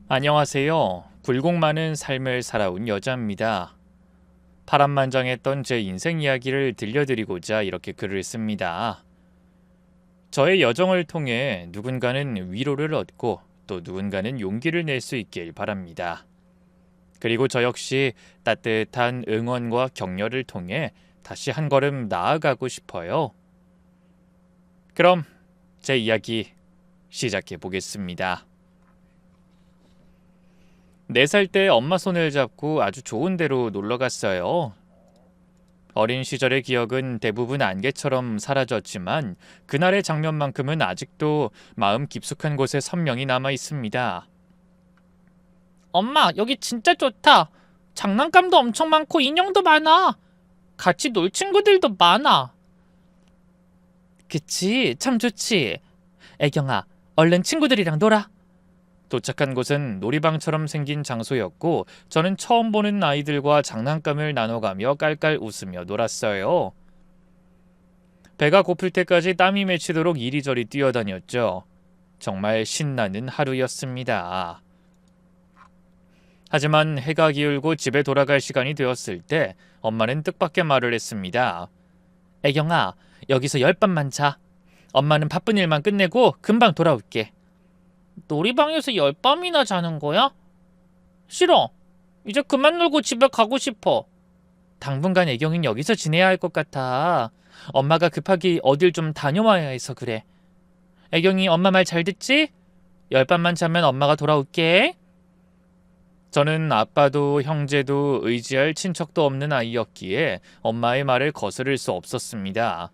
안녕하세요. 굴곡 많은 삶을 살아온 여자입니다. 파란만장했던 제 인생 이야기를 들려드리고자 이렇게 글을 씁니다. 저의 여정을 통해 누군가는 위로를 얻고 또 누군가는 용기를 낼 수 있길 바랍니다. 그리고 저 역시 따뜻한 응원과 격려를 통해 다시 한 걸음 나아가고 싶어요. 그럼 제 이야기 시작해 보겠습니다. 4살 때 엄마 손을 잡고 아주 좋은 데로 놀러 갔어요. 어린 시절의 기억은 대부분 안개처럼 사라졌지만 그날의 장면만큼은 아직도 마음 깊숙한 곳에 선명히 남아 있습니다. 엄마, 여기 진짜 좋다. 장난감도 엄청 많고 인형도 많아. 같이 놀 친구들도 많아. 그치, 참 좋지. 애경아, 얼른 친구들이랑 놀아. 도착한 곳은 놀이방처럼 생긴 장소였고 저는 처음 보는 아이들과 장난감을 나눠가며 깔깔 웃으며 놀았어요. 배가 고플 때까지 땀이 맺히도록 이리저리 뛰어다녔죠. 정말 신나는 하루였습니다. 하지만 해가 기울고 집에 돌아갈 시간이 되었을 때 엄마는 뜻밖의 말을 했습니다. 애경아, 여기서 열밤만 자. 엄마는 바쁜 일만 끝내고 금방 돌아올게. 놀이방에서 열밤이나 자는 거야? 싫어. 이제 그만 놀고 집에 가고 싶어. 당분간 애경이는 여기서 지내야 할 것 같아. 엄마가 급하게 어딜 좀 다녀와야 해서 그래. 애경이 엄마 말 잘 듣지? 열밤만 자면 엄마가 돌아올게. 저는 아빠도 형제도 의지할 친척도 없는 아이였기에 엄마의 말을 거스를 수 없었습니다.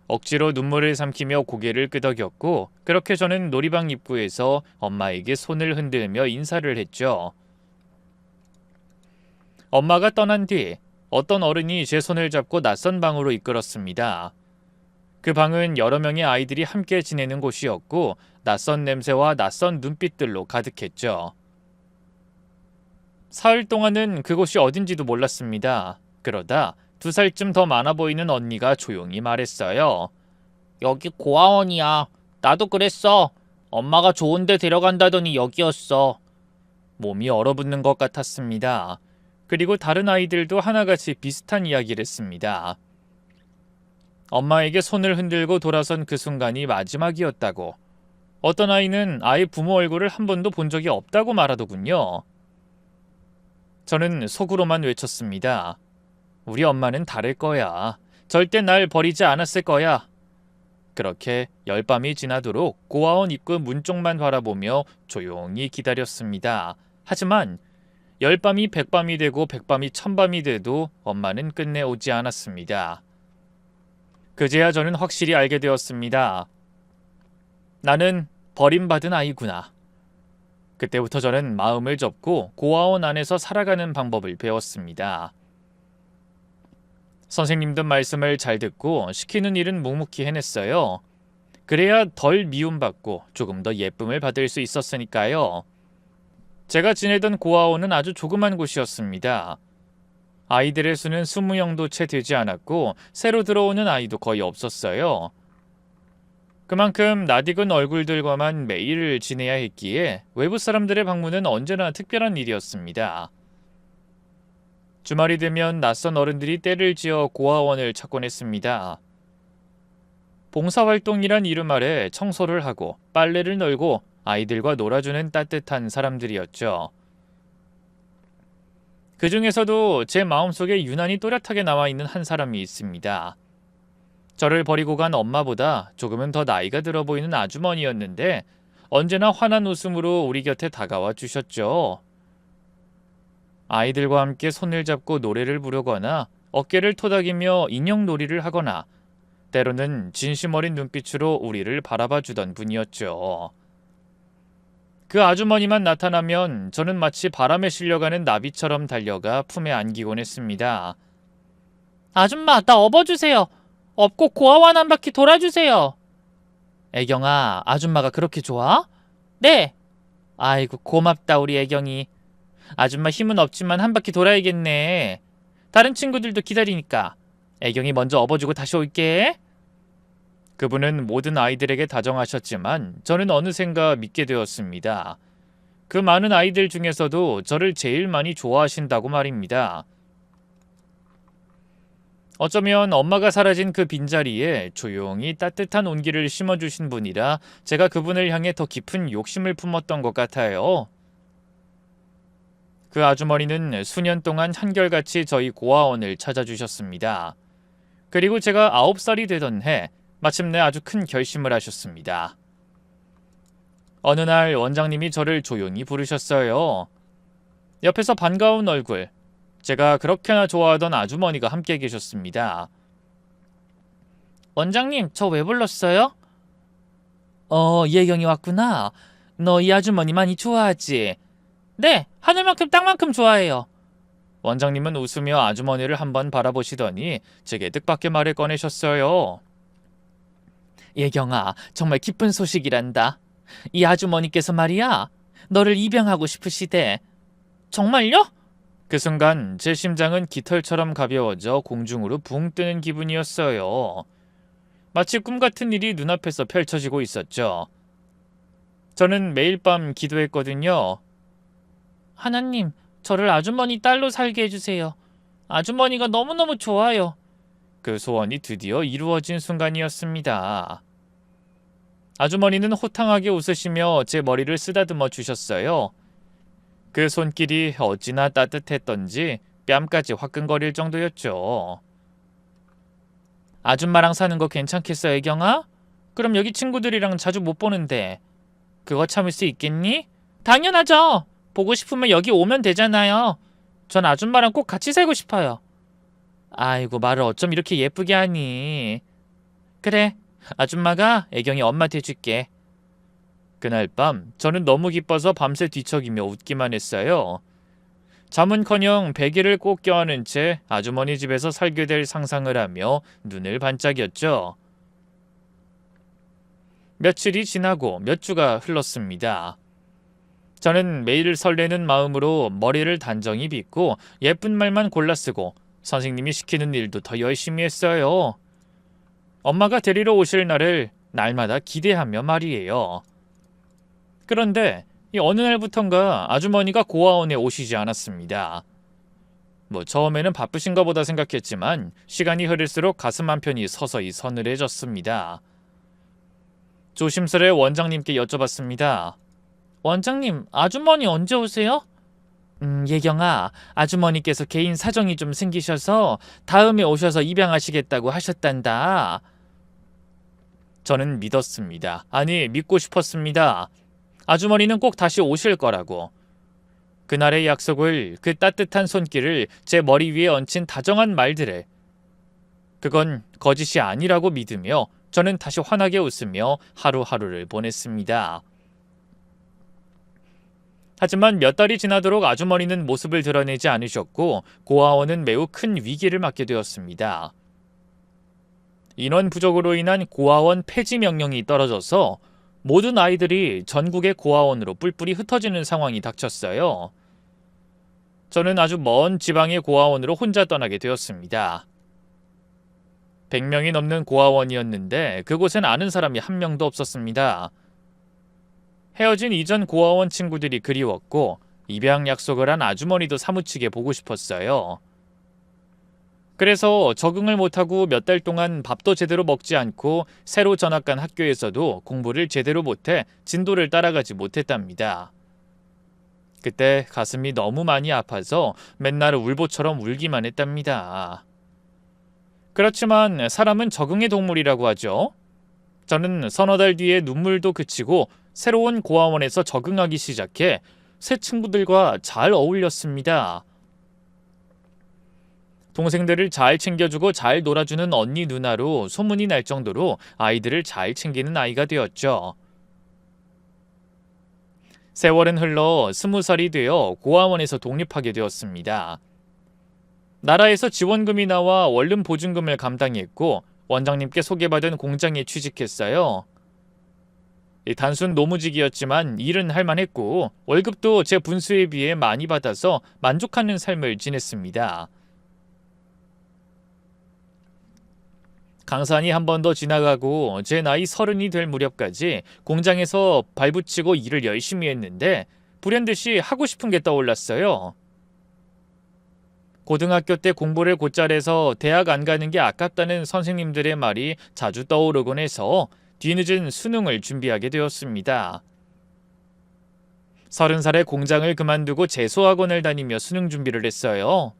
억지로 눈물을 삼키며 고개를 끄덕였고 그렇게 저는 놀이방 입구에서 엄마에게 손을 흔들며 인사를 했죠. 엄마가 떠난 뒤 어떤 어른이 제 손을 잡고 낯선 방으로 이끌었습니다. 그 방은 여러 명의 아이들이 함께 지내는 곳이었고 낯선 냄새와 낯선 눈빛들로 가득했죠. 사흘 동안은 그곳이 어딘지도 몰랐습니다. 그러다 2살쯤 더 많아 보이는 언니가 조용히 말했어요. 여기 고아원이야. 나도 그랬어. 엄마가 좋은 데 데려간다더니 여기였어. 몸이 얼어붙는 것 같았습니다. 그리고 다른 아이들도 하나같이 비슷한 이야기를 했습니다. 엄마에게 손을 흔들고 돌아선 그 순간이 마지막이었다고. 어떤 아이는 아예 부모 얼굴을 한 번도 본 적이 없다고 말하더군요. 저는 속으로만 외쳤습니다. 우리 엄마는 다를 거야. 절대 날 버리지 않았을 거야. 그렇게 열밤이 지나도록 고아원 입구 문 쪽만 바라보며 조용히 기다렸습니다. 하지만 열밤이 백밤이 되고 백밤이 천밤이 돼도 엄마는 끝내 오지 않았습니다. 그제야 저는 확실히 알게 되었습니다. 나는 버림받은 아이구나. 그때부터 저는 마음을 접고 고아원 안에서 살아가는 방법을 배웠습니다. 선생님들 말씀을 잘 듣고 시키는 일은 묵묵히 해냈어요. 그래야 덜 미움받고 조금 더 예쁨을 받을 수 있었으니까요. 제가 지내던 고아원은 아주 조그만 곳이었습니다. 아이들의 수는 20명도 채 되지 않았고 새로 들어오는 아이도 거의 없었어요. 그만큼 낯익은 얼굴들과만 매일 지내야 했기에 외부 사람들의 방문은 언제나 특별한 일이었습니다. 주말이 되면 낯선 어른들이 때를 지어 고아원을 찾곤 했습니다. 봉사활동이란 이름 아래 청소를 하고 빨래를 널고 아이들과 놀아주는 따뜻한 사람들이었죠. 그 중에서도 제 마음속에 유난히 또렷하게 남아있는 한 사람이 있습니다. 저를 버리고 간 엄마보다 조금은 더 나이가 들어 보이는 아주머니였는데 언제나 환한 웃음으로 우리 곁에 다가와 주셨죠. 아이들과 함께 손을 잡고 노래를 부르거나 어깨를 토닥이며 인형놀이를 하거나 때로는 진심 어린 눈빛으로 우리를 바라봐 주던 분이었죠. 그 아주머니만 나타나면 저는 마치 바람에 실려가는 나비처럼 달려가 품에 안기곤 했습니다. 아줌마, 나 업어주세요. 업고 고아원 한 바퀴 돌아주세요. 애경아, 아줌마가 그렇게 좋아? 네. 아이고, 고맙다, 우리 애경이. 아줌마 힘은 없지만 한 바퀴 돌아야겠네. 다른 친구들도 기다리니까. 애경이 먼저 업어주고 다시 올게. 그분은 모든 아이들에게 다정하셨지만 저는 어느샌가 믿게 되었습니다. 그 많은 아이들 중에서도 저를 제일 많이 좋아하신다고 말입니다. 어쩌면 엄마가 사라진 그 빈자리에 조용히 따뜻한 온기를 심어주신 분이라 제가 그분을 향해 더 깊은 욕심을 품었던 것 같아요. 그 아주머니는 수년 동안 한결같이 저희 고아원을 찾아주셨습니다. 그리고 제가 9살이 되던 해 마침내 아주 큰 결심을 하셨습니다. 어느 날 원장님이 저를 조용히 부르셨어요. 옆에서 반가운 얼굴, 제가 그렇게나 좋아하던 아주머니가 함께 계셨습니다. 원장님, 저 왜 불렀어요? 예경이 왔구나. 너 이 아주머니 많이 좋아하지? 네, 하늘만큼 땅만큼 좋아해요. 원장님은 웃으며 아주머니를 한번 바라보시더니 제게 뜻밖의 말을 꺼내셨어요. 예경아, 정말 기쁜 소식이란다. 이 아주머니께서 말이야, 너를 입양하고 싶으시대. 정말요? 그 순간 제 심장은 깃털처럼 가벼워져 공중으로 붕 뜨는 기분이었어요. 마치 꿈 같은 일이 눈앞에서 펼쳐지고 있었죠. 저는 매일 밤 기도했거든요. 하나님, 저를 아주머니 딸로 살게 해주세요. 아주머니가 너무너무 좋아요. 그 소원이 드디어 이루어진 순간이었습니다. 아주머니는 호탕하게 웃으시며 제 머리를 쓰다듬어 주셨어요. 그 손길이 어찌나 따뜻했던지 뺨까지 화끈거릴 정도였죠. 아줌마랑 사는 거 괜찮겠어, 애경아? 그럼 여기 친구들이랑 자주 못 보는데 그거 참을 수 있겠니? 당연하죠. 보고 싶으면 여기 오면 되잖아요. 전 아줌마랑 꼭 같이 살고 싶어요. 아이고, 말을 어쩜 이렇게 예쁘게 하니. 그래, 아줌마가 애경이 엄마 돼줄게. 그날 밤 저는 너무 기뻐서 밤새 뒤척이며 웃기만 했어요. 잠은커녕 베개를 꼭 껴안은 채 아주머니 집에서 살게 될 상상을 하며 눈을 반짝였죠. 며칠이 지나고 몇 주가 흘렀습니다. 저는 매일 설레는 마음으로 머리를 단정히 빗고 예쁜 말만 골라 쓰고 선생님이 시키는 일도 더 열심히 했어요. 엄마가 데리러 오실 날을 날마다 기대하며 말이에요. 그런데 어느 날부턴가 아주머니가 고아원에 오시지 않았습니다. 처음에는 바쁘신가 보다 생각했지만 시간이 흐를수록 가슴 한편이 서서히 서늘해졌습니다. 조심스레 원장님께 여쭤봤습니다. 원장님, 아주머니 언제 오세요? 예경아, 아주머니께서 개인 사정이 좀 생기셔서 다음에 오셔서 입양하시겠다고 하셨단다. 저는 믿었습니다. 아니, 믿고 싶었습니다. 아주머니는 꼭 다시 오실 거라고. 그날의 약속을, 그 따뜻한 손길을, 제 머리 위에 얹힌 다정한 말들을, 그건 거짓이 아니라고 믿으며 저는 다시 환하게 웃으며 하루하루를 보냈습니다. 하지만 몇 달이 지나도록 아주머니는 모습을 드러내지 않으셨고 고아원은 매우 큰 위기를 맞게 되었습니다. 인원 부족으로 인한 고아원 폐지 명령이 떨어져서 모든 아이들이 전국의 고아원으로 뿔뿔이 흩어지는 상황이 닥쳤어요. 저는 아주 먼 지방의 고아원으로 혼자 떠나게 되었습니다. 100명이 넘는 고아원이었는데 그곳엔 아는 사람이 한 명도 없었습니다. 헤어진 이전 고아원 친구들이 그리웠고 입양 약속을 한 아주머니도 사무치게 보고 싶었어요. 그래서 적응을 못하고 몇 달 동안 밥도 제대로 먹지 않고 새로 전학 간 학교에서도 공부를 제대로 못해 진도를 따라가지 못했답니다. 그때 가슴이 너무 많이 아파서 맨날 울보처럼 울기만 했답니다. 그렇지만 사람은 적응의 동물이라고 하죠. 저는 서너 달 뒤에 눈물도 그치고 새로운 고아원에서 적응하기 시작해 새 친구들과 잘 어울렸습니다. 동생들을 잘 챙겨주고 잘 놀아주는 언니 누나로 소문이 날 정도로 아이들을 잘 챙기는 아이가 되었죠. 세월은 흘러 20살이 되어 고아원에서 독립하게 되었습니다. 나라에서 지원금이 나와 원룸 보증금을 감당했고 원장님께 소개받은 공장에 취직했어요. 단순 노무직이었지만 일은 할만했고 월급도 제 분수에 비해 많이 받아서 만족하는 삶을 지냈습니다. 강산이 한 번 더 지나가고 제 나이 30이 될 무렵까지 공장에서 발붙이고 일을 열심히 했는데 불현듯이 하고 싶은 게 떠올랐어요. 고등학교 때 공부를 곧잘 해서 대학 안 가는 게 아깝다는 선생님들의 말이 자주 떠오르곤 해서 뒤늦은 수능을 준비하게 되었습니다. 30살에 공장을 그만두고 재수학원을 다니며 수능 준비를 했어요.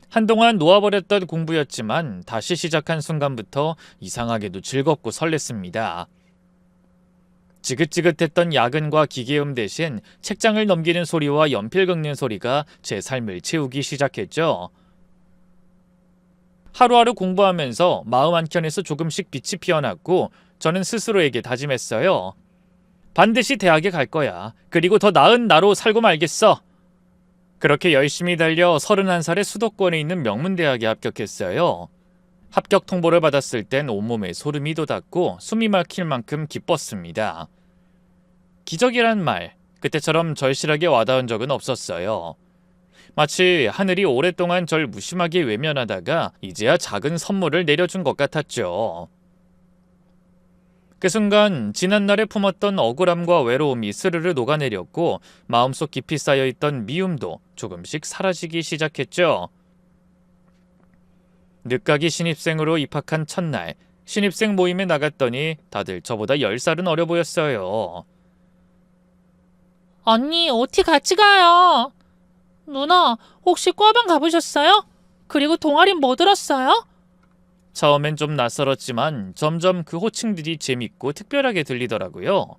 한동안 놓아버렸던 공부였지만 다시 시작한 순간부터 이상하게도 즐겁고 설렜습니다. 지긋지긋했던 야근과 기계음 대신 책장을 넘기는 소리와 연필 긁는 소리가 제 삶을 채우기 시작했죠. 하루하루 공부하면서 마음 한켠에서 조금씩 빛이 피어났고 저는 스스로에게 다짐했어요. 반드시 대학에 갈 거야. 그리고 더 나은 나로 살고 말겠어. 그렇게 열심히 달려 31살에 수도권에 있는 명문대학에 합격했어요. 합격 통보를 받았을 땐 온몸에 소름이 돋았고 숨이 막힐 만큼 기뻤습니다. 기적이란 말, 그때처럼 절실하게 와닿은 적은 없었어요. 마치 하늘이 오랫동안 절 무심하게 외면하다가 이제야 작은 선물을 내려준 것 같았죠. 그 순간 지난날에 품었던 억울함과 외로움이 스르르 녹아내렸고 마음속 깊이 쌓여있던 미움도 조금씩 사라지기 시작했죠. 늦가기 신입생으로 입학한 첫날, 신입생 모임에 나갔더니 다들 저보다 10살은 어려 보였어요. 언니, OT 같이 가요. 누나, 혹시 과방 가보셨어요? 그리고 동아리 뭐 들었어요? 처음엔 좀 낯설었지만 점점 그 호칭들이 재밌고 특별하게 들리더라고요.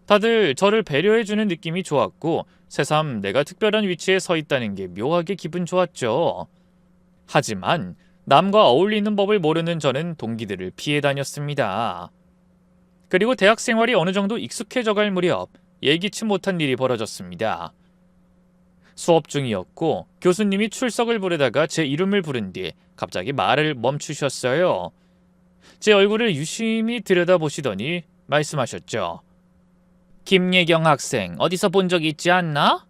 다들 저를 배려해주는 느낌이 좋았고 새삼 내가 특별한 위치에 서 있다는 게 묘하게 기분 좋았죠. 하지만 남과 어울리는 법을 모르는 저는 동기들을 피해 다녔습니다. 그리고 대학 생활이 어느 정도 익숙해져갈 무렵 예기치 못한 일이 벌어졌습니다. 수업 중이었고 교수님이 출석을 부르다가 제 이름을 부른 뒤 갑자기 말을 멈추셨어요. 제 얼굴을 유심히 들여다보시더니 말씀하셨죠. 김예경 학생, 어디서 본 적 있지 않나?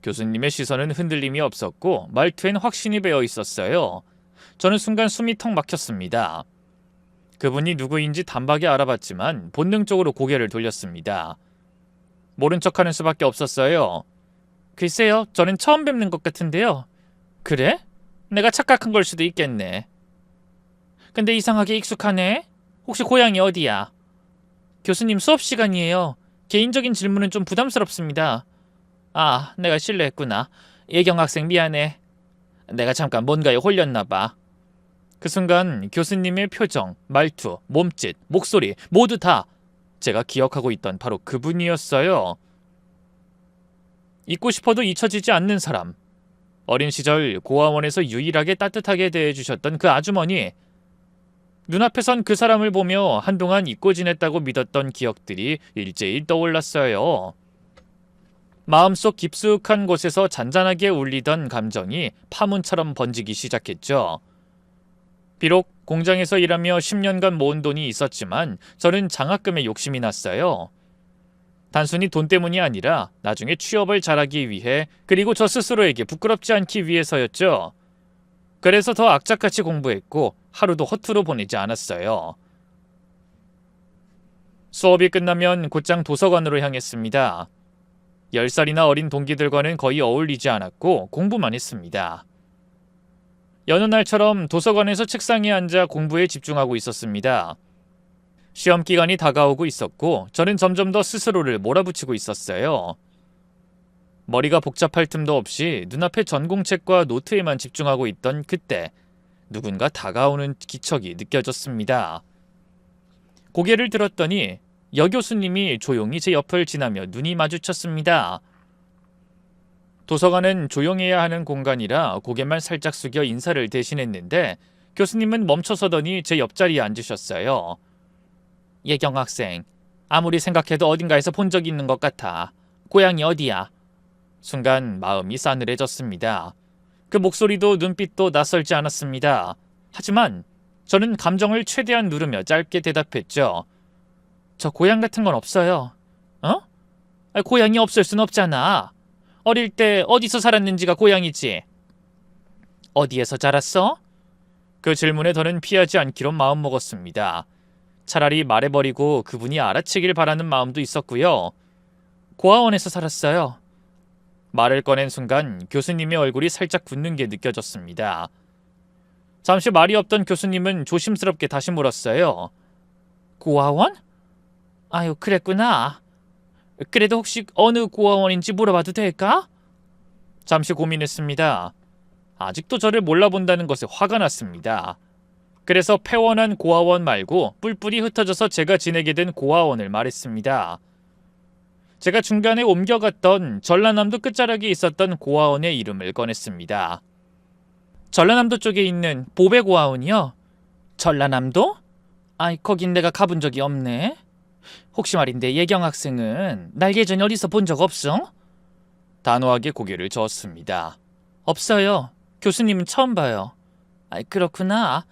교수님의 시선은 흔들림이 없었고 말투엔 확신이 배어 있었어요. 저는 순간 숨이 턱 막혔습니다. 그분이 누구인지 단박에 알아봤지만 본능적으로 고개를 돌렸습니다. 모른 척하는 수밖에 없었어요. 글쎄요, 저는 처음 뵙는 것 같은데요. 그래? 내가 착각한 걸 수도 있겠네. 근데 이상하게 익숙하네. 혹시 고향이 어디야? 교수님, 수업 시간이에요. 개인적인 질문은 좀 부담스럽습니다. 아, 내가 실례했구나. 예경 학생 미안해. 내가 잠깐 뭔가에 홀렸나 봐. 그 순간 교수님의 표정, 말투, 몸짓, 목소리 모두 다 제가 기억하고 있던 바로 그분이었어요. 잊고 싶어도 잊혀지지 않는 사람. 어린 시절 고아원에서 유일하게 따뜻하게 대해주셨던 그 아주머니. 눈앞에선 그 사람을 보며 한동안 잊고 지냈다고 믿었던 기억들이 일제히 떠올랐어요. 마음속 깊숙한 곳에서 잔잔하게 울리던 감정이 파문처럼 번지기 시작했죠. 비록 공장에서 일하며 10년간 모은 돈이 있었지만 저는 장학금에 욕심이 났어요. 단순히 돈 때문이 아니라 나중에 취업을 잘하기 위해 그리고 저 스스로에게 부끄럽지 않기 위해서였죠. 그래서 더 악착같이 공부했고 하루도 허투루 보내지 않았어요. 수업이 끝나면 곧장 도서관으로 향했습니다. 10살이나 어린 동기들과는 거의 어울리지 않았고 공부만 했습니다. 여느 날처럼 도서관에서 책상에 앉아 공부에 집중하고 있었습니다. 시험 기간이 다가오고 있었고 저는 점점 더 스스로를 몰아붙이고 있었어요. 머리가 복잡할 틈도 없이 눈앞에 전공책과 노트에만 집중하고 있던 그때 누군가 다가오는 기척이 느껴졌습니다. 고개를 들었더니 여 교수님이 조용히 제 옆을 지나며 눈이 마주쳤습니다. 도서관은 조용해야 하는 공간이라 고개만 살짝 숙여 인사를 대신했는데 교수님은 멈춰서더니 제 옆자리에 앉으셨어요. 예경 학생, 아무리 생각해도 어딘가에서 본 적이 있는 것 같아. 고향이 어디야? 순간 마음이 싸늘해졌습니다. 그 목소리도 눈빛도 낯설지 않았습니다. 하지만 저는 감정을 최대한 누르며 짧게 대답했죠. 저 고향 같은 건 없어요. 어? 고향이 없을 순 없잖아. 어릴 때 어디서 살았는지가 고향이지. 어디에서 자랐어? 그 질문에 저는 피하지 않기로 마음먹었습니다. 차라리 말해버리고 그분이 알아채길 바라는 마음도 있었고요. 고아원에서 살았어요. 말을 꺼낸 순간 교수님의 얼굴이 살짝 굳는 게 느껴졌습니다. 잠시 말이 없던 교수님은 조심스럽게 다시 물었어요. 고아원? 아유, 그랬구나. 그래도 혹시 어느 고아원인지 물어봐도 될까? 잠시 고민했습니다. 아직도 저를 몰라본다는 것에 화가 났습니다. 그래서 폐원한 고아원 말고 뿔뿔이 흩어져서 제가 지내게 된 고아원을 말했습니다. 제가 중간에 옮겨갔던 전라남도 끝자락에 있었던 고아원의 이름을 꺼냈습니다. 전라남도 쪽에 있는 보배고아원이요? 전라남도? 아이, 거긴 내가 가본 적이 없네. 혹시 말인데 예경 학생은 날 예전에 어디서 본 적 없어? 단호하게 고개를 저었습니다. 없어요. 교수님은 처음 봐요. 아이, 그렇구나.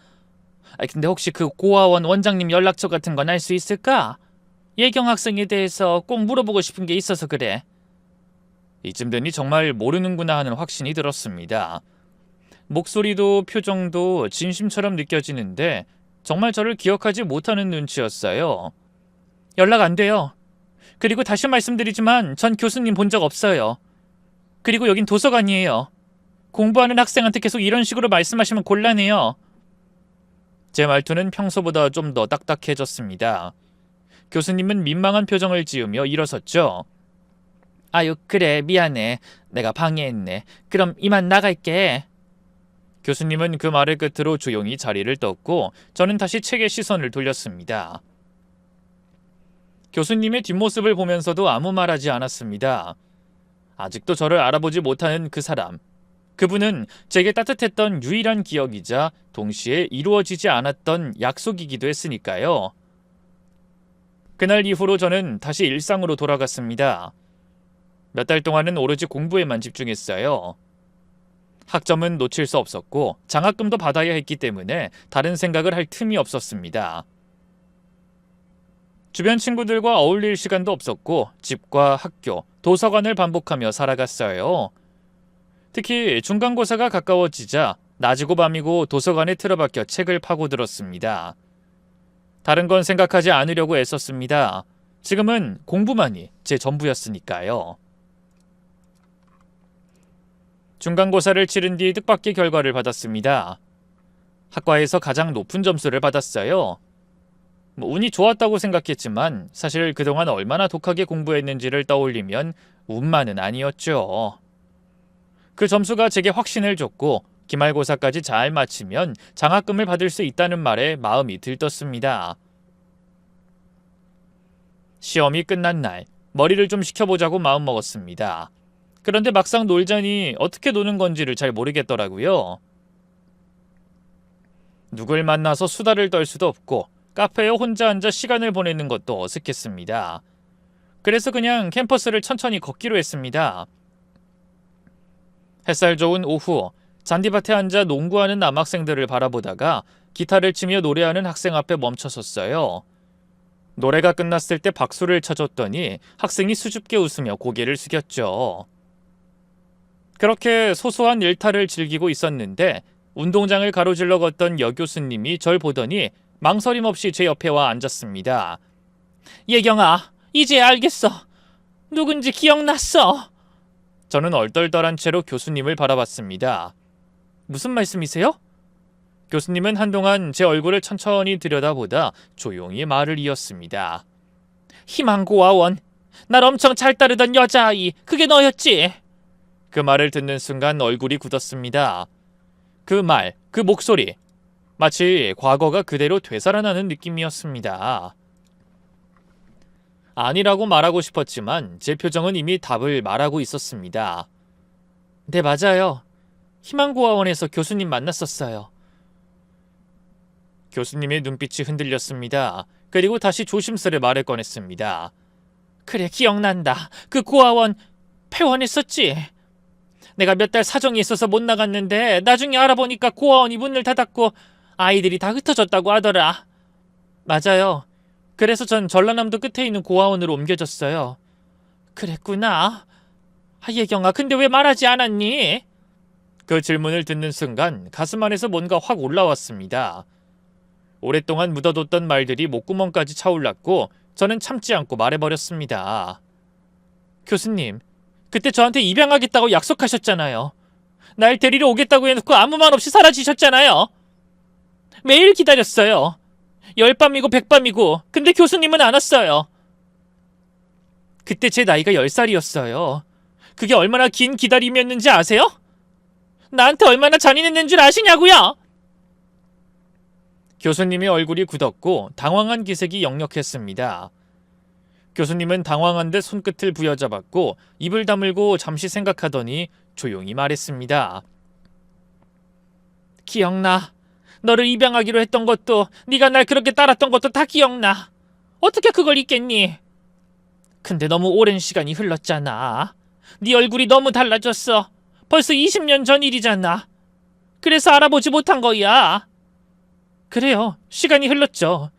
아이, 근데 혹시 그 고아원 원장님 연락처 같은 건 알 수 있을까? 예경 학생에 대해서 꼭 물어보고 싶은 게 있어서 그래. 이쯤 되니 정말 모르는구나 하는 확신이 들었습니다. 목소리도 표정도 진심처럼 느껴지는데 정말 저를 기억하지 못하는 눈치였어요. 연락 안 돼요. 그리고 다시 말씀드리지만 전 교수님 본 적 없어요. 그리고 여긴 도서관이에요. 공부하는 학생한테 계속 이런 식으로 말씀하시면 곤란해요. 제 말투는 평소보다 좀 더 딱딱해졌습니다. 교수님은 민망한 표정을 지으며 일어섰죠. 아유, 그래, 미안해. 내가 방해했네. 그럼 이만 나갈게. 교수님은 그 말을 끝으로 조용히 자리를 떴고 저는 다시 책에 시선을 돌렸습니다. 교수님의 뒷모습을 보면서도 아무 말하지 않았습니다. 아직도 저를 알아보지 못하는 그 사람. 그분은 제게 따뜻했던 유일한 기억이자 동시에 이루어지지 않았던 약속이기도 했으니까요. 그날 이후로 저는 다시 일상으로 돌아갔습니다. 몇 달 동안은 오로지 공부에만 집중했어요. 학점은 놓칠 수 없었고 장학금도 받아야 했기 때문에 다른 생각을 할 틈이 없었습니다. 주변 친구들과 어울릴 시간도 없었고 집과 학교, 도서관을 반복하며 살아갔어요. 특히 중간고사가 가까워지자 낮이고 밤이고 도서관에 틀어박혀 책을 파고들었습니다. 다른 건 생각하지 않으려고 애썼습니다. 지금은 공부만이 제 전부였으니까요. 중간고사를 치른 뒤 뜻밖의 결과를 받았습니다. 학과에서 가장 높은 점수를 받았어요. 운이 좋았다고 생각했지만 사실 그동안 얼마나 독하게 공부했는지를 떠올리면 운만은 아니었죠. 그 점수가 제게 확신을 줬고 기말고사까지 잘 마치면 장학금을 받을 수 있다는 말에 마음이 들떴습니다. 시험이 끝난 날 머리를 좀 식혀보자고 마음먹었습니다. 그런데 막상 놀자니 어떻게 노는 건지를 잘 모르겠더라고요. 누굴 만나서 수다를 떨 수도 없고 카페에 혼자 앉아 시간을 보내는 것도 어색했습니다. 그래서 그냥 캠퍼스를 천천히 걷기로 했습니다. 햇살 좋은 오후 잔디밭에 앉아 농구하는 남학생들을 바라보다가 기타를 치며 노래하는 학생 앞에 멈춰섰어요. 노래가 끝났을 때 박수를 쳐줬더니 학생이 수줍게 웃으며 고개를 숙였죠. 그렇게 소소한 일탈을 즐기고 있었는데 운동장을 가로질러 걷던 여교수님이 절 보더니 망설임 없이 제 옆에 와 앉았습니다. 예경아, 이제 알겠어. 누군지 기억났어. 저는 얼떨떨한 채로 교수님을 바라봤습니다. 무슨 말씀이세요? 교수님은 한동안 제 얼굴을 천천히 들여다보다 조용히 말을 이었습니다. 희망고아원. 날 엄청 잘 따르던 여자아이. 그게 너였지? 그 말을 듣는 순간 얼굴이 굳었습니다. 그 말, 그 목소리. 마치 과거가 그대로 되살아나는 느낌이었습니다. 아니라고 말하고 싶었지만 제 표정은 이미 답을 말하고 있었습니다. 네, 맞아요. 희망고아원에서 교수님 만났었어요. 교수님의 눈빛이 흔들렸습니다. 그리고 다시 조심스레 말을 꺼냈습니다. 그래, 기억난다. 그 고아원 폐원했었지. 내가 몇 달 사정이 있어서 못 나갔는데 나중에 알아보니까 고아원이 문을 닫았고 아이들이 다 흩어졌다고 하더라. 맞아요. 그래서 전 전라남도 끝에 있는 고아원으로 옮겨졌어요. 그랬구나. 예경아, 근데 왜 말하지 않았니? 그 질문을 듣는 순간 가슴 안에서 뭔가 확 올라왔습니다. 오랫동안 묻어뒀던 말들이 목구멍까지 차올랐고 저는 참지 않고 말해버렸습니다. 교수님, 그때 저한테 입양하겠다고 약속하셨잖아요. 날 데리러 오겠다고 해놓고 아무 말 없이 사라지셨잖아요. 매일 기다렸어요. 열밤이고 백밤이고. 근데 교수님은 안 왔어요. 그때 제 나이가 10살이었어요. 그게 얼마나 긴 기다림이었는지 아세요? 나한테 얼마나 잔인했는 줄 아시냐고요? 교수님의 얼굴이 굳었고 당황한 기색이 역력했습니다. 교수님은 당황한 듯 손끝을 부여잡았고 입을 다물고 잠시 생각하더니 조용히 말했습니다. 기억나. 너를 입양하기로 했던 것도 네가 날 그렇게 따랐던 것도 다 기억나. 어떻게 그걸 잊겠니? 근데 너무 오랜 시간이 흘렀잖아. 네 얼굴이 너무 달라졌어. 벌써 20년 전 일이잖아. 그래서 알아보지 못한 거야. 그래요. 시간이 흘렀죠.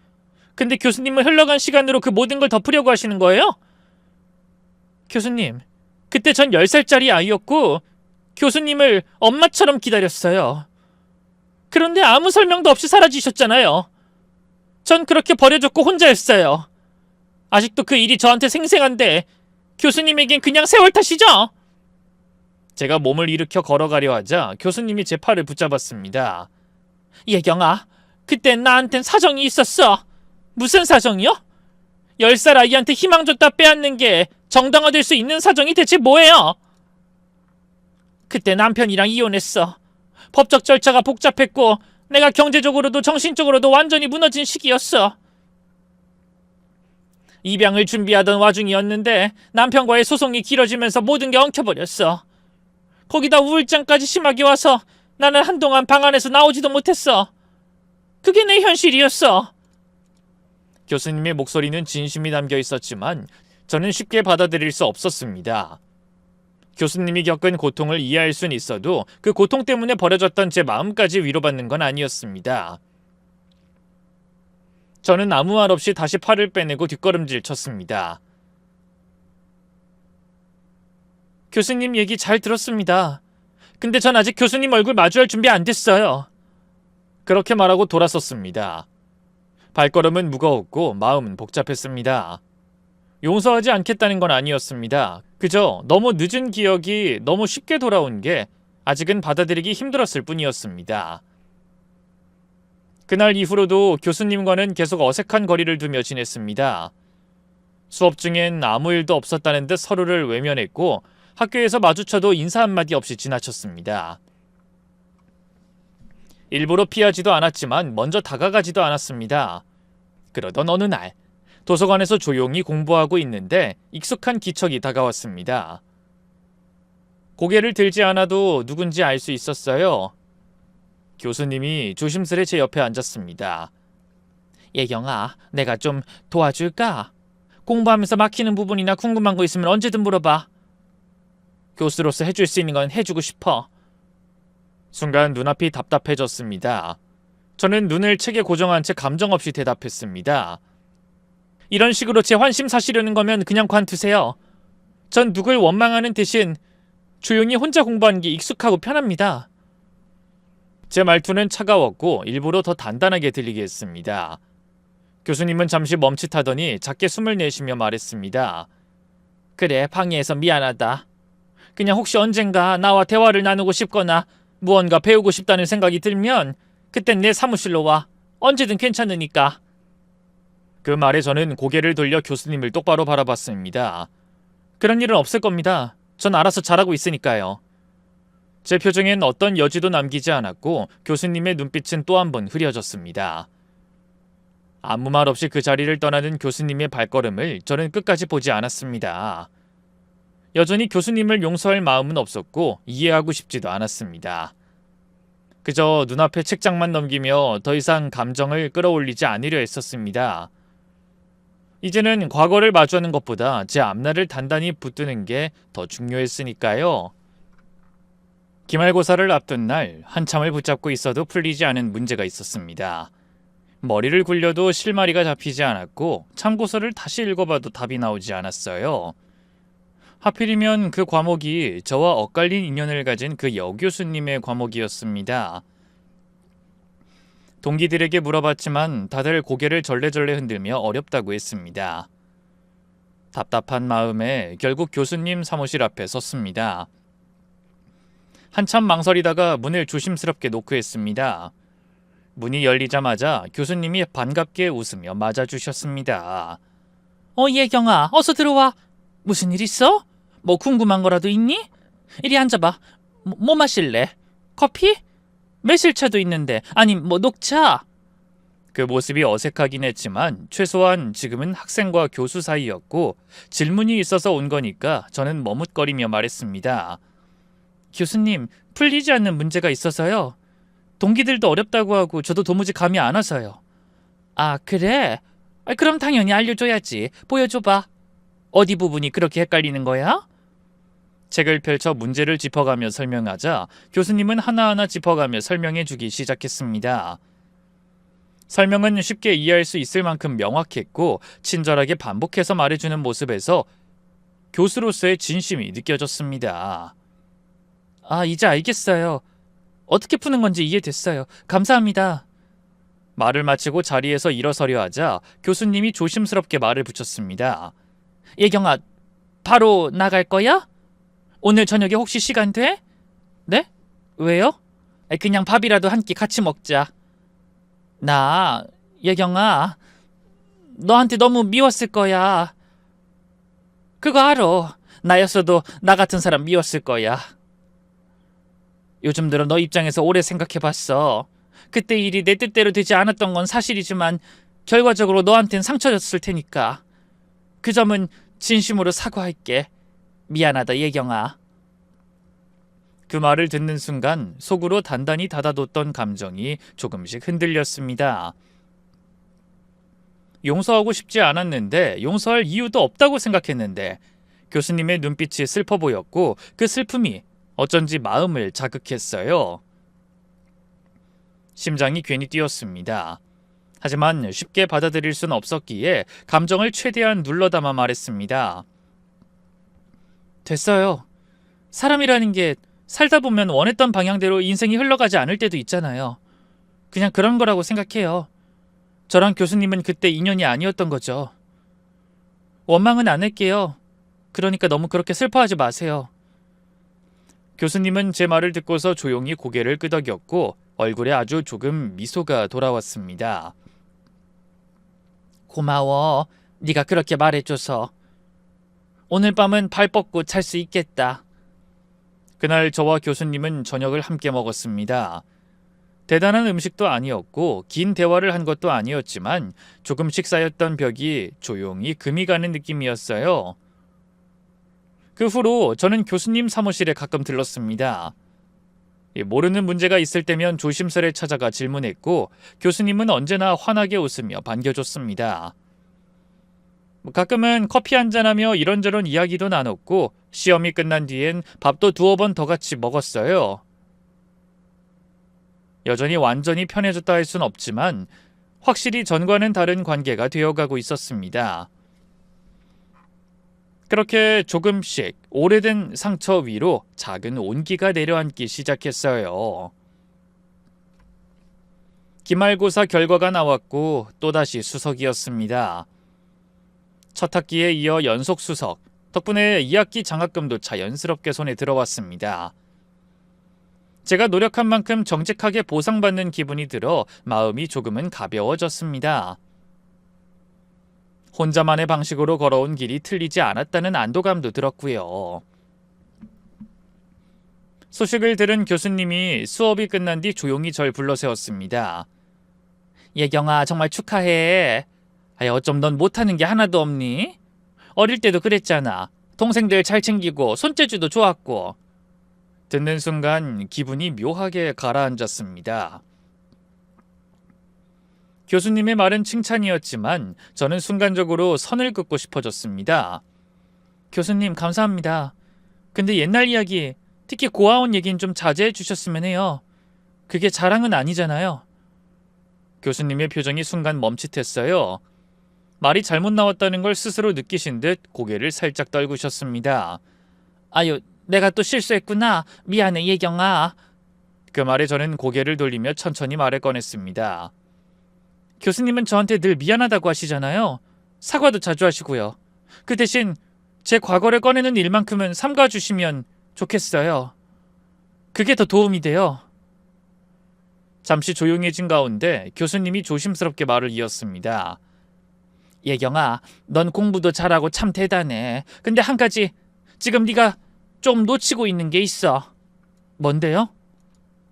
근데 교수님은 흘러간 시간으로 그 모든 걸 덮으려고 하시는 거예요? 교수님, 그때 전 10살짜리 아이였고 교수님을 엄마처럼 기다렸어요. 그런데 아무 설명도 없이 사라지셨잖아요. 전 그렇게 버려졌고 혼자였어요. 아직도 그 일이 저한테 생생한데 교수님에겐 그냥 세월 탓이죠? 제가 몸을 일으켜 걸어가려 하자 교수님이 제 팔을 붙잡았습니다. 예경아, 그땐 나한텐 사정이 있었어. 무슨 사정이요? 10살 아이한테 희망 줬다 빼앗는 게 정당화될 수 있는 사정이 대체 뭐예요? 그때 남편이랑 이혼했어. 법적 절차가 복잡했고 내가 경제적으로도 정신적으로도 완전히 무너진 시기였어. 입양을 준비하던 와중이었는데 남편과의 소송이 길어지면서 모든 게 엉켜버렸어. 거기다 우울증까지 심하게 와서 나는 한동안 방 안에서 나오지도 못했어. 그게 내 현실이었어. 교수님의 목소리는 진심이 담겨 있었지만 저는 쉽게 받아들일 수 없었습니다. 교수님이 겪은 고통을 이해할 순 있어도 그 고통 때문에 버려졌던 제 마음까지 위로받는 건 아니었습니다. 저는 아무 말 없이 다시 팔을 빼내고 뒷걸음질 쳤습니다. 교수님 얘기 잘 들었습니다. 근데 전 아직 교수님 얼굴 마주할 준비 안 됐어요. 그렇게 말하고 돌아섰습니다. 발걸음은 무거웠고 마음은 복잡했습니다. 용서하지 않겠다는 건 아니었습니다. 그저 너무 늦은 기억이 너무 쉽게 돌아온 게 아직은 받아들이기 힘들었을 뿐이었습니다. 그날 이후로도 교수님과는 계속 어색한 거리를 두며 지냈습니다. 수업 중엔 아무 일도 없었다는 듯 서로를 외면했고 학교에서 마주쳐도 인사 한마디 없이 지나쳤습니다. 일부러 피하지도 않았지만 먼저 다가가지도 않았습니다. 그러던 어느 날 도서관에서 조용히 공부하고 있는데 익숙한 기척이 다가왔습니다. 고개를 들지 않아도 누군지 알 수 있었어요. 교수님이 조심스레 제 옆에 앉았습니다. 예경아, 내가 좀 도와줄까? 공부하면서 막히는 부분이나 궁금한 거 있으면 언제든 물어봐. 교수로서 해줄 수 있는 건 해주고 싶어. 순간 눈앞이 답답해졌습니다. 저는 눈을 책에 고정한 채 감정 없이 대답했습니다. 이런 식으로 제 환심 사시려는 거면 그냥 관두세요. 전 누굴 원망하는 대신 조용히 혼자 공부하는 게 익숙하고 편합니다. 제 말투는 차가웠고 일부러 더 단단하게 들리게 했습니다. 교수님은 잠시 멈칫하더니 작게 숨을 내쉬며 말했습니다. 그래, 방해해서 미안하다. 그냥 혹시 언젠가 나와 대화를 나누고 싶거나 무언가 배우고 싶다는 생각이 들면 그땐 내 사무실로 와. 언제든 괜찮으니까. 그 말에 저는 고개를 돌려 교수님을 똑바로 바라봤습니다. 그런 일은 없을 겁니다. 전 알아서 잘하고 있으니까요. 제 표정엔 어떤 여지도 남기지 않았고 교수님의 눈빛은 또 한 번 흐려졌습니다. 아무 말 없이 그 자리를 떠나는 교수님의 발걸음을 저는 끝까지 보지 않았습니다. 여전히 교수님을 용서할 마음은 없었고 이해하고 싶지도 않았습니다. 그저 눈앞의 책장만 넘기며 더 이상 감정을 끌어올리지 않으려 했었습니다. 이제는 과거를 마주하는 것보다 제 앞날을 단단히 붙드는 게 더 중요했으니까요. 기말고사를 앞둔 날 한참을 붙잡고 있어도 풀리지 않은 문제가 있었습니다. 머리를 굴려도 실마리가 잡히지 않았고 참고서를 다시 읽어봐도 답이 나오지 않았어요. 하필이면 그 과목이 저와 엇갈린 인연을 가진 그 여교수님의 과목이었습니다. 동기들에게 물어봤지만 다들 고개를 절레절레 흔들며 어렵다고 했습니다. 답답한 마음에 결국 교수님 사무실 앞에 섰습니다. 한참 망설이다가 문을 조심스럽게 노크했습니다. 문이 열리자마자 교수님이 반갑게 웃으며 맞아주셨습니다. 예경아, 어서 들어와. 무슨 일 있어? 뭐 궁금한 거라도 있니? 이리 앉아봐. 뭐 마실래? 커피? 매실차도 있는데. 아니, 뭐 녹차? 그 모습이 어색하긴 했지만 최소한 지금은 학생과 교수 사이였고 질문이 있어서 온 거니까 저는 머뭇거리며 말했습니다. 교수님, 풀리지 않는 문제가 있어서요. 동기들도 어렵다고 하고 저도 도무지 감이 안 와서요. 아, 그래? 그럼 당연히 알려줘야지. 보여줘봐. 어디 부분이 그렇게 헷갈리는 거야? 책을 펼쳐 문제를 짚어가며 설명하자 교수님은 하나하나 짚어가며 설명해주기 시작했습니다. 설명은 쉽게 이해할 수 있을 만큼 명확했고 친절하게 반복해서 말해주는 모습에서 교수로서의 진심이 느껴졌습니다. 아, 이제 알겠어요. 어떻게 푸는 건지 이해됐어요. 감사합니다. 말을 마치고 자리에서 일어서려 하자 교수님이 조심스럽게 말을 붙였습니다. 예경아, 바로 나갈 거야? 오늘 저녁에 혹시 시간 돼? 네? 왜요? 그냥 밥이라도 한 끼 같이 먹자. 나, 예경아, 너한테 너무 미웠을 거야. 그거 알아. 나였어도 나 같은 사람 미웠을 거야. 요즘 들어 너 입장에서 오래 생각해봤어. 그때 일이 내 뜻대로 되지 않았던 건 사실이지만 결과적으로 너한텐 상처였을 테니까. 그 점은 진심으로 사과할게. 미안하다, 예경아. 그 말을 듣는 순간 속으로 단단히 닫아뒀던 감정이 조금씩 흔들렸습니다. 용서하고 싶지 않았는데 용서할 이유도 없다고 생각했는데 교수님의 눈빛이 슬퍼 보였고 그 슬픔이 어쩐지 마음을 자극했어요. 심장이 괜히 뛰었습니다. 하지만 쉽게 받아들일 순 없었기에 감정을 최대한 눌러담아 말했습니다. 됐어요. 사람이라는 게 살다 보면 원했던 방향대로 인생이 흘러가지 않을 때도 있잖아요. 그냥 그런 거라고 생각해요. 저랑 교수님은 그때 인연이 아니었던 거죠. 원망은 안 할게요. 그러니까 너무 그렇게 슬퍼하지 마세요. 교수님은 제 말을 듣고서 조용히 고개를 끄덕였고 얼굴에 아주 조금 미소가 돌아왔습니다. 고마워. 네가 그렇게 말해줘서. 오늘 밤은 발 뻗고 잘 수 있겠다. 그날 저와 교수님은 저녁을 함께 먹었습니다. 대단한 음식도 아니었고 긴 대화를 한 것도 아니었지만 조금씩 쌓였던 벽이 조용히 금이 가는 느낌이었어요. 그 후로 저는 교수님 사무실에 가끔 들렀습니다. 모르는 문제가 있을 때면 조심스레 찾아가 질문했고 교수님은 언제나 환하게 웃으며 반겨줬습니다. 가끔은 커피 한잔하며 이런저런 이야기도 나눴고 시험이 끝난 뒤엔 밥도 두어 번 더 같이 먹었어요. 여전히 완전히 편해졌다 할 순 없지만 확실히 전과는 다른 관계가 되어가고 있었습니다. 그렇게 조금씩 오래된 상처 위로 작은 온기가 내려앉기 시작했어요. 기말고사 결과가 나왔고 또다시 수석이었습니다. 첫 학기에 이어 연속 수석, 덕분에 2학기 장학금도 자연스럽게 손에 들어왔습니다. 제가 노력한 만큼 정직하게 보상받는 기분이 들어 마음이 조금은 가벼워졌습니다. 혼자만의 방식으로 걸어온 길이 틀리지 않았다는 안도감도 들었고요. 소식을 들은 교수님이 수업이 끝난 뒤 조용히 절 불러세웠습니다. 예경아, 정말 축하해. 어쩜 넌 못하는 게 하나도 없니? 어릴 때도 그랬잖아. 동생들 잘 챙기고 손재주도 좋았고. 듣는 순간 기분이 묘하게 가라앉았습니다. 교수님의 말은 칭찬이었지만 저는 순간적으로 선을 긋고 싶어졌습니다. 교수님, 감사합니다. 근데 옛날 이야기, 특히 고아원 얘기는 좀 자제해 주셨으면 해요. 그게 자랑은 아니잖아요. 교수님의 표정이 순간 멈칫했어요. 말이 잘못 나왔다는 걸 스스로 느끼신 듯 고개를 살짝 떨구셨습니다. 아유, 내가 또 실수했구나. 미안해, 예경아. 그 말에 저는 고개를 돌리며 천천히 말을 꺼냈습니다. 교수님은 저한테 늘 미안하다고 하시잖아요. 사과도 자주 하시고요. 그 대신 제 과거를 꺼내는 일만큼은 삼가주시면 좋겠어요. 그게 더 도움이 돼요. 잠시 조용해진 가운데 교수님이 조심스럽게 말을 이었습니다. 예경아, 넌 공부도 잘하고 참 대단해. 근데 한 가지 지금 네가 좀 놓치고 있는 게 있어. 뭔데요?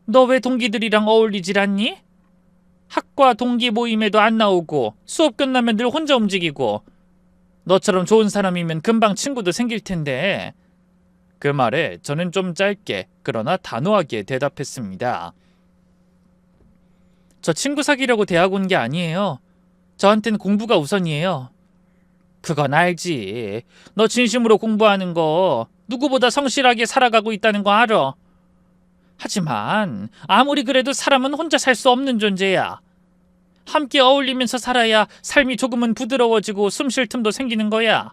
너 왜 동기들이랑 어울리질 않니? 학과 동기 모임에도 안 나오고 수업 끝나면 늘 혼자 움직이고 너처럼 좋은 사람이면 금방 친구도 생길 텐데. 그 말에 저는 좀 짧게 그러나 단호하게 대답했습니다. 저 친구 사귀려고 대학 온 게 아니에요. 저한텐 공부가 우선이에요. 그건 알지. 너 진심으로 공부하는 거 누구보다 성실하게 살아가고 있다는 거 알아. 하지만 아무리 그래도 사람은 혼자 살 수 없는 존재야. 함께 어울리면서 살아야 삶이 조금은 부드러워지고 숨 쉴 틈도 생기는 거야.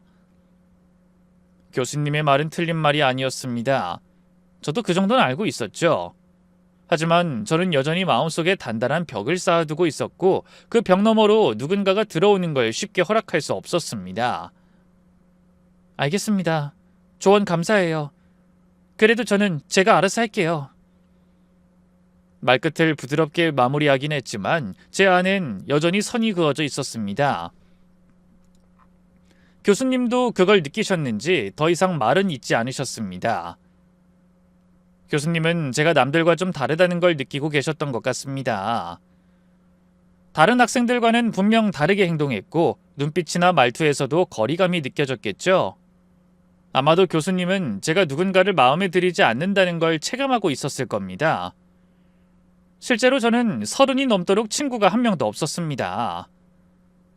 교수님의 말은 틀린 말이 아니었습니다. 저도 그 정도는 알고 있었죠. 하지만 저는 여전히 마음속에 단단한 벽을 쌓아두고 있었고 그 벽 너머로 누군가가 들어오는 걸 쉽게 허락할 수 없었습니다. 알겠습니다. 조언 감사해요. 그래도 저는 제가 알아서 할게요. 말끝을 부드럽게 마무리하긴 했지만 제 안엔 여전히 선이 그어져 있었습니다. 교수님도 그걸 느끼셨는지 더 이상 말은 잇지 않으셨습니다. 교수님은 제가 남들과 좀 다르다는 걸 느끼고 계셨던 것 같습니다. 다른 학생들과는 분명 다르게 행동했고 눈빛이나 말투에서도 거리감이 느껴졌겠죠. 아마도 교수님은 제가 누군가를 마음에 들이지 않는다는 걸 체감하고 있었을 겁니다. 실제로 저는 30이 넘도록 친구가 한 명도 없었습니다.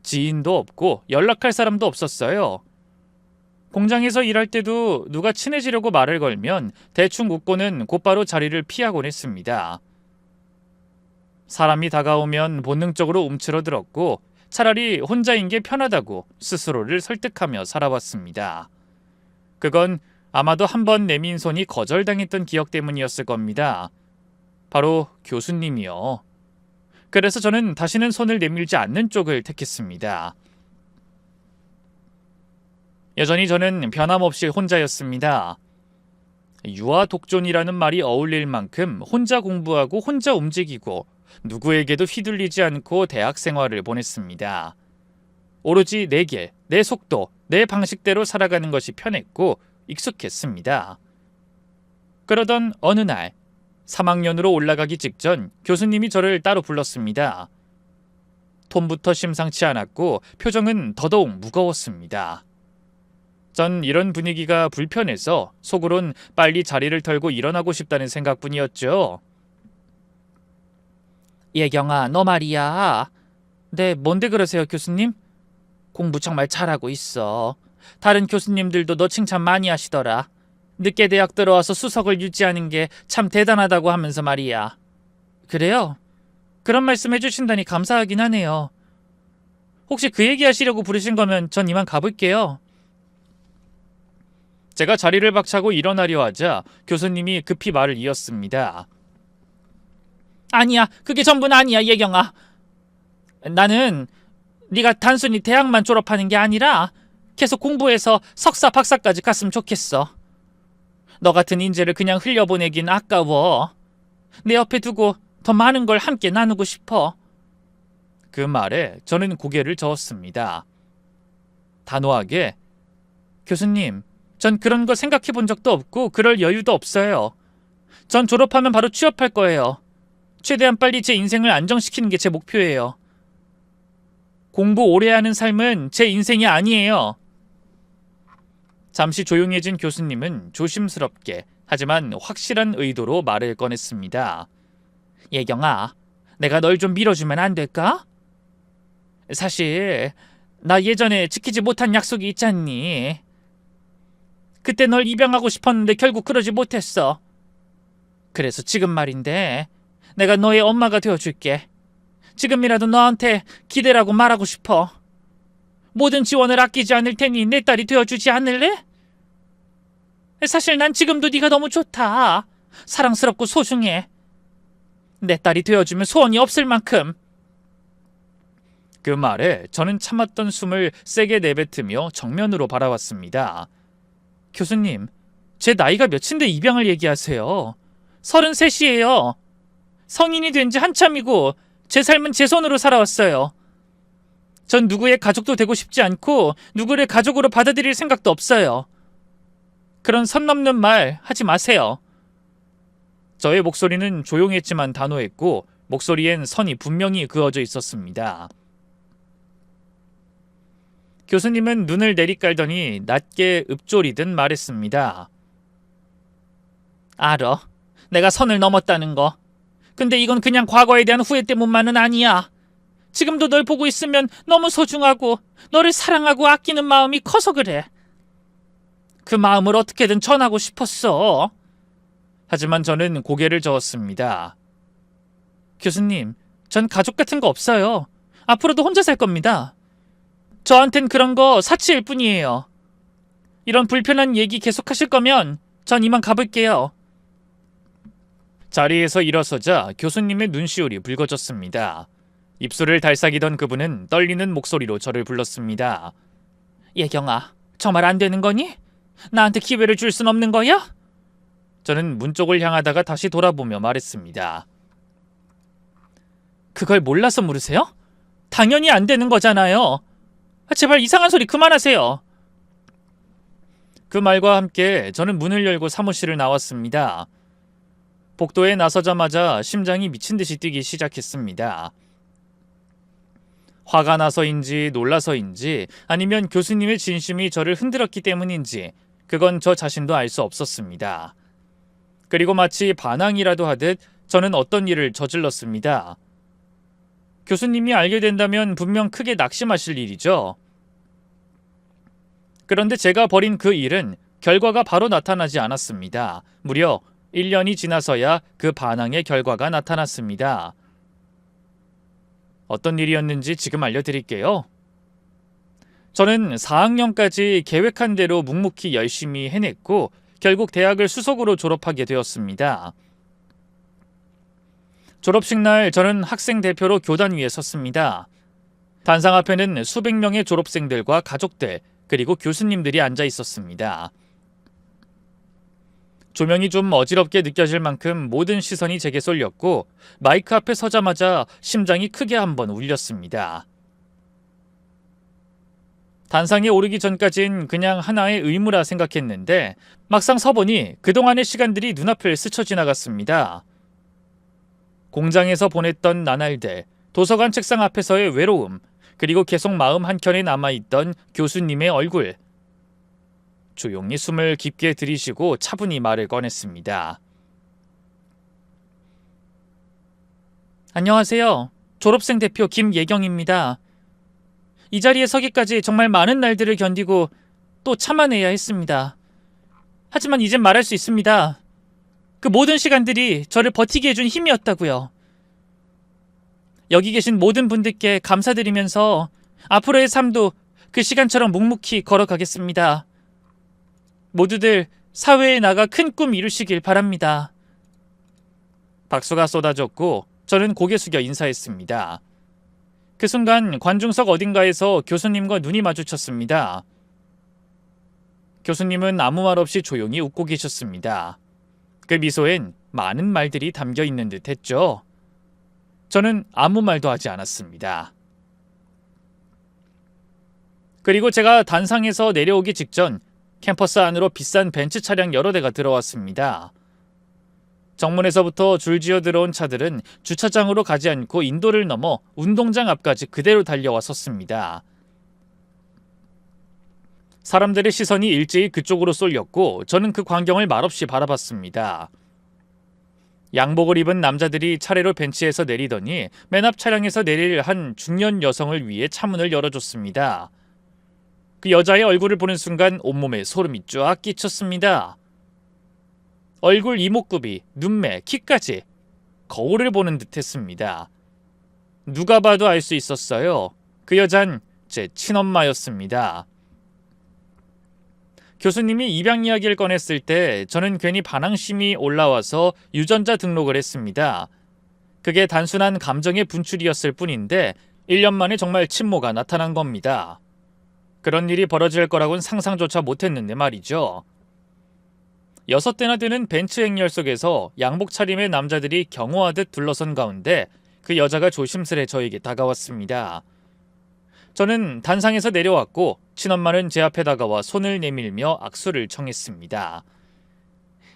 지인도 없고 연락할 사람도 없었어요. 공장에서 일할 때도 누가 친해지려고 말을 걸면 대충 웃고는 곧바로 자리를 피하곤 했습니다. 사람이 다가오면 본능적으로 움츠러들었고 차라리 혼자인 게 편하다고 스스로를 설득하며 살아왔습니다. 그건 아마도 한 번 내민 손이 거절당했던 기억 때문이었을 겁니다. 바로 교수님이요. 그래서 저는 다시는 손을 내밀지 않는 쪽을 택했습니다. 여전히 저는 변함없이 혼자였습니다. 유아 독존이라는 말이 어울릴 만큼 혼자 공부하고 혼자 움직이고 누구에게도 휘둘리지 않고 대학 생활을 보냈습니다. 오로지 내 길, 내 속도, 내 방식대로 살아가는 것이 편했고 익숙했습니다. 그러던 어느 날 3학년으로 올라가기 직전 교수님이 저를 따로 불렀습니다. 톤부터 심상치 않았고 표정은 더더욱 무거웠습니다. 전 이런 분위기가 불편해서 속으론 빨리 자리를 털고 일어나고 싶다는 생각뿐이었죠. 예경아, 너 말이야. 네, 뭔데 그러세요, 교수님? 공부 정말 잘하고 있어. 다른 교수님들도 너 칭찬 많이 하시더라. 늦게 대학 들어와서 수석을 유지하는 게 참 대단하다고 하면서 말이야. 그래요? 그런 말씀 해주신다니 감사하긴 하네요. 혹시 그 얘기 하시려고 부르신 거면 전 이만 가볼게요. 제가 자리를 박차고 일어나려 하자 교수님이 급히 말을 이었습니다. 아니야, 그게 전부는 아니야, 예경아. 나는 네가 단순히 대학만 졸업하는 게 아니라 계속 공부해서 석사, 박사까지 갔으면 좋겠어. 너 같은 인재를 그냥 흘려보내긴 아까워. 내 옆에 두고 더 많은 걸 함께 나누고 싶어. 그 말에 저는 고개를 저었습니다. 단호하게, 교수님, 전 그런 거 생각해 본 적도 없고 그럴 여유도 없어요. 전 졸업하면 바로 취업할 거예요. 최대한 빨리 제 인생을 안정시키는 게 제 목표예요. 공부 오래 하는 삶은 제 인생이 아니에요. 잠시 조용해진 교수님은 조심스럽게 하지만 확실한 의도로 말을 꺼냈습니다. 예경아, 내가 널 좀 밀어주면 안 될까? 사실 나 예전에 지키지 못한 약속이 있잖니. 그때 널 입양하고 싶었는데 결국 그러지 못했어. 그래서 지금 말인데 내가 너의 엄마가 되어줄게. 지금이라도 너한테 기대라고 말하고 싶어. 모든 지원을 아끼지 않을 테니 내 딸이 되어주지 않을래? 사실 난 지금도 네가 너무 좋다. 사랑스럽고 소중해. 내 딸이 되어주면 소원이 없을 만큼. 그 말에 저는 참았던 숨을 세게 내뱉으며 정면으로 바라봤습니다. 교수님, 제 나이가 몇인데 입양을 얘기하세요. 33이에요. 성인이 된 지 한참이고 제 삶은 제 손으로 살아왔어요. 전 누구의 가족도 되고 싶지 않고 누구를 가족으로 받아들일 생각도 없어요. 그런 선 넘는 말 하지 마세요. 저의 목소리는 조용했지만 단호했고 목소리엔 선이 분명히 그어져 있었습니다. 교수님은 눈을 내리깔더니 낮게 읊조리듯 말했습니다. 알아. 내가 선을 넘었다는 거. 근데 이건 그냥 과거에 대한 후회 때문만은 아니야. 지금도 널 보고 있으면 너무 소중하고 너를 사랑하고 아끼는 마음이 커서 그래. 그 마음을 어떻게든 전하고 싶었어. 하지만 저는 고개를 저었습니다. 교수님, 전 가족 같은 거 없어요. 앞으로도 혼자 살 겁니다. 저한텐 그런 거 사치일 뿐이에요. 이런 불편한 얘기 계속하실 거면 전 이만 가볼게요. 자리에서 일어서자 교수님의 눈시울이 붉어졌습니다. 입술을 달싹이던 그분은 떨리는 목소리로 저를 불렀습니다. 예경아, 저 말 안 되는 거니? 나한테 기회를 줄 순 없는 거야? 저는 문 쪽을 향하다가 다시 돌아보며 말했습니다. 그걸 몰라서 물으세요? 당연히 안 되는 거잖아요. 제발 이상한 소리 그만하세요. 그 말과 함께 저는 문을 열고 사무실을 나왔습니다. 복도에 나서자마자 심장이 미친 듯이 뛰기 시작했습니다. 화가 나서인지 놀라서인지 아니면 교수님의 진심이 저를 흔들었기 때문인지 그건 저 자신도 알 수 없었습니다. 그리고 마치 반항이라도 하듯 저는 어떤 일을 저질렀습니다. 교수님이 알게 된다면 분명 크게 낙심하실 일이죠. 그런데 제가 벌인 그 일은 결과가 바로 나타나지 않았습니다. 무려 1년이 지나서야 그 반항의 결과가 나타났습니다. 어떤 일이었는지 지금 알려드릴게요. 저는 4학년까지 계획한 대로 묵묵히 열심히 해냈고 결국 대학을 수석으로 졸업하게 되었습니다. 졸업식 날 저는 학생 대표로 교단 위에 섰습니다. 단상 앞에는 수백 명의 졸업생들과 가족들 그리고 교수님들이 앉아 있었습니다. 조명이 좀 어지럽게 느껴질 만큼 모든 시선이 제게 쏠렸고 마이크 앞에 서자마자 심장이 크게 한번 울렸습니다. 단상에 오르기 전까진 그냥 하나의 의무라 생각했는데 막상 서보니 그동안의 시간들이 눈앞을 스쳐 지나갔습니다. 공장에서 보냈던 나날들, 도서관 책상 앞에서의 외로움, 그리고 계속 마음 한켠에 남아있던 교수님의 얼굴. 조용히 숨을 깊게 들이쉬고 차분히 말을 꺼냈습니다. 안녕하세요. 졸업생 대표 김예경입니다. 이 자리에 서기까지 정말 많은 날들을 견디고 또 참아내야 했습니다. 하지만 이젠 말할 수 있습니다. 그 모든 시간들이 저를 버티게 해준 힘이었다고요. 여기 계신 모든 분들께 감사드리면서 앞으로의 삶도 그 시간처럼 묵묵히 걸어가겠습니다. 모두들 사회에 나가 큰 꿈 이루시길 바랍니다. 박수가 쏟아졌고 저는 고개 숙여 인사했습니다. 그 순간 관중석 어딘가에서 교수님과 눈이 마주쳤습니다. 교수님은 아무 말 없이 조용히 웃고 계셨습니다. 그 미소엔 많은 말들이 담겨 있는 듯 했죠. 저는 아무 말도 하지 않았습니다. 그리고 제가 단상에서 내려오기 직전 캠퍼스 안으로 비싼 벤츠 차량 여러 대가 들어왔습니다. 정문에서부터 줄지어 들어온 차들은 주차장으로 가지 않고 인도를 넘어 운동장 앞까지 그대로 달려와 섰습니다. 사람들의 시선이 일제히 그쪽으로 쏠렸고 저는 그 광경을 말없이 바라봤습니다. 양복을 입은 남자들이 차례로 벤치에서 내리더니 맨 앞 차량에서 내릴 한 중년 여성을 위해 차문을 열어줬습니다. 그 여자의 얼굴을 보는 순간 온몸에 소름이 쫙 끼쳤습니다. 얼굴 이목구비, 눈매, 키까지 거울을 보는 듯했습니다. 누가 봐도 알 수 있었어요. 그 여잔 제 친엄마였습니다. 교수님이 입양 이야기를 꺼냈을 때 저는 괜히 반항심이 올라와서 유전자 등록을 했습니다. 그게 단순한 감정의 분출이었을 뿐인데 1년 만에 정말 친모가 나타난 겁니다. 그런 일이 벌어질 거라고는 상상조차 못했는데 말이죠. 6대나 되는 벤츠 행렬 속에서 양복 차림의 남자들이 경호하듯 둘러선 가운데 그 여자가 조심스레 저에게 다가왔습니다. 저는 단상에서 내려왔고 친엄마는 제 앞에 다가와 손을 내밀며 악수를 청했습니다.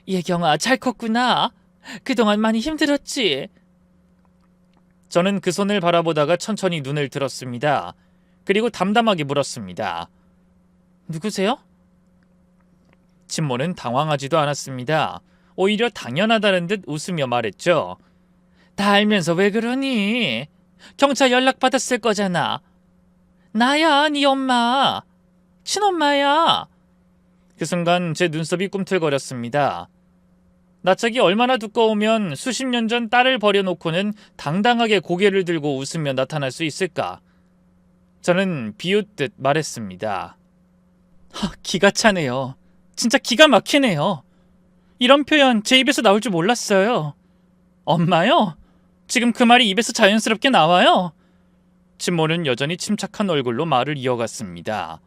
예경아, 잘 컸구나. 그동안 많이 힘들었지? 저는 그 손을 바라보다가 천천히 눈을 들었습니다. 그리고 담담하게 물었습니다. 누구세요? 친모는 당황하지도 않았습니다. 오히려 당연하다는 듯 웃으며 말했죠. 다 알면서 왜 그러니? 경찰 연락 받았을 거잖아. 나야, 네 엄마. 친엄마야. 그 순간 제 눈썹이 꿈틀거렸습니다. 낯짝이 얼마나 두꺼우면 수십 년 전 딸을 버려놓고는 당당하게 고개를 들고 웃으며 나타날 수 있을까? 저는 비웃듯 말했습니다. 기가 차네요. 진짜 기가 막히네요. 이런 표현 제 입에서 나올 줄 몰랐어요. 엄마요? 지금 그 말이 입에서 자연스럽게 나와요? 친모는 여전히 침착한 얼굴로 말을 이어갔습니다.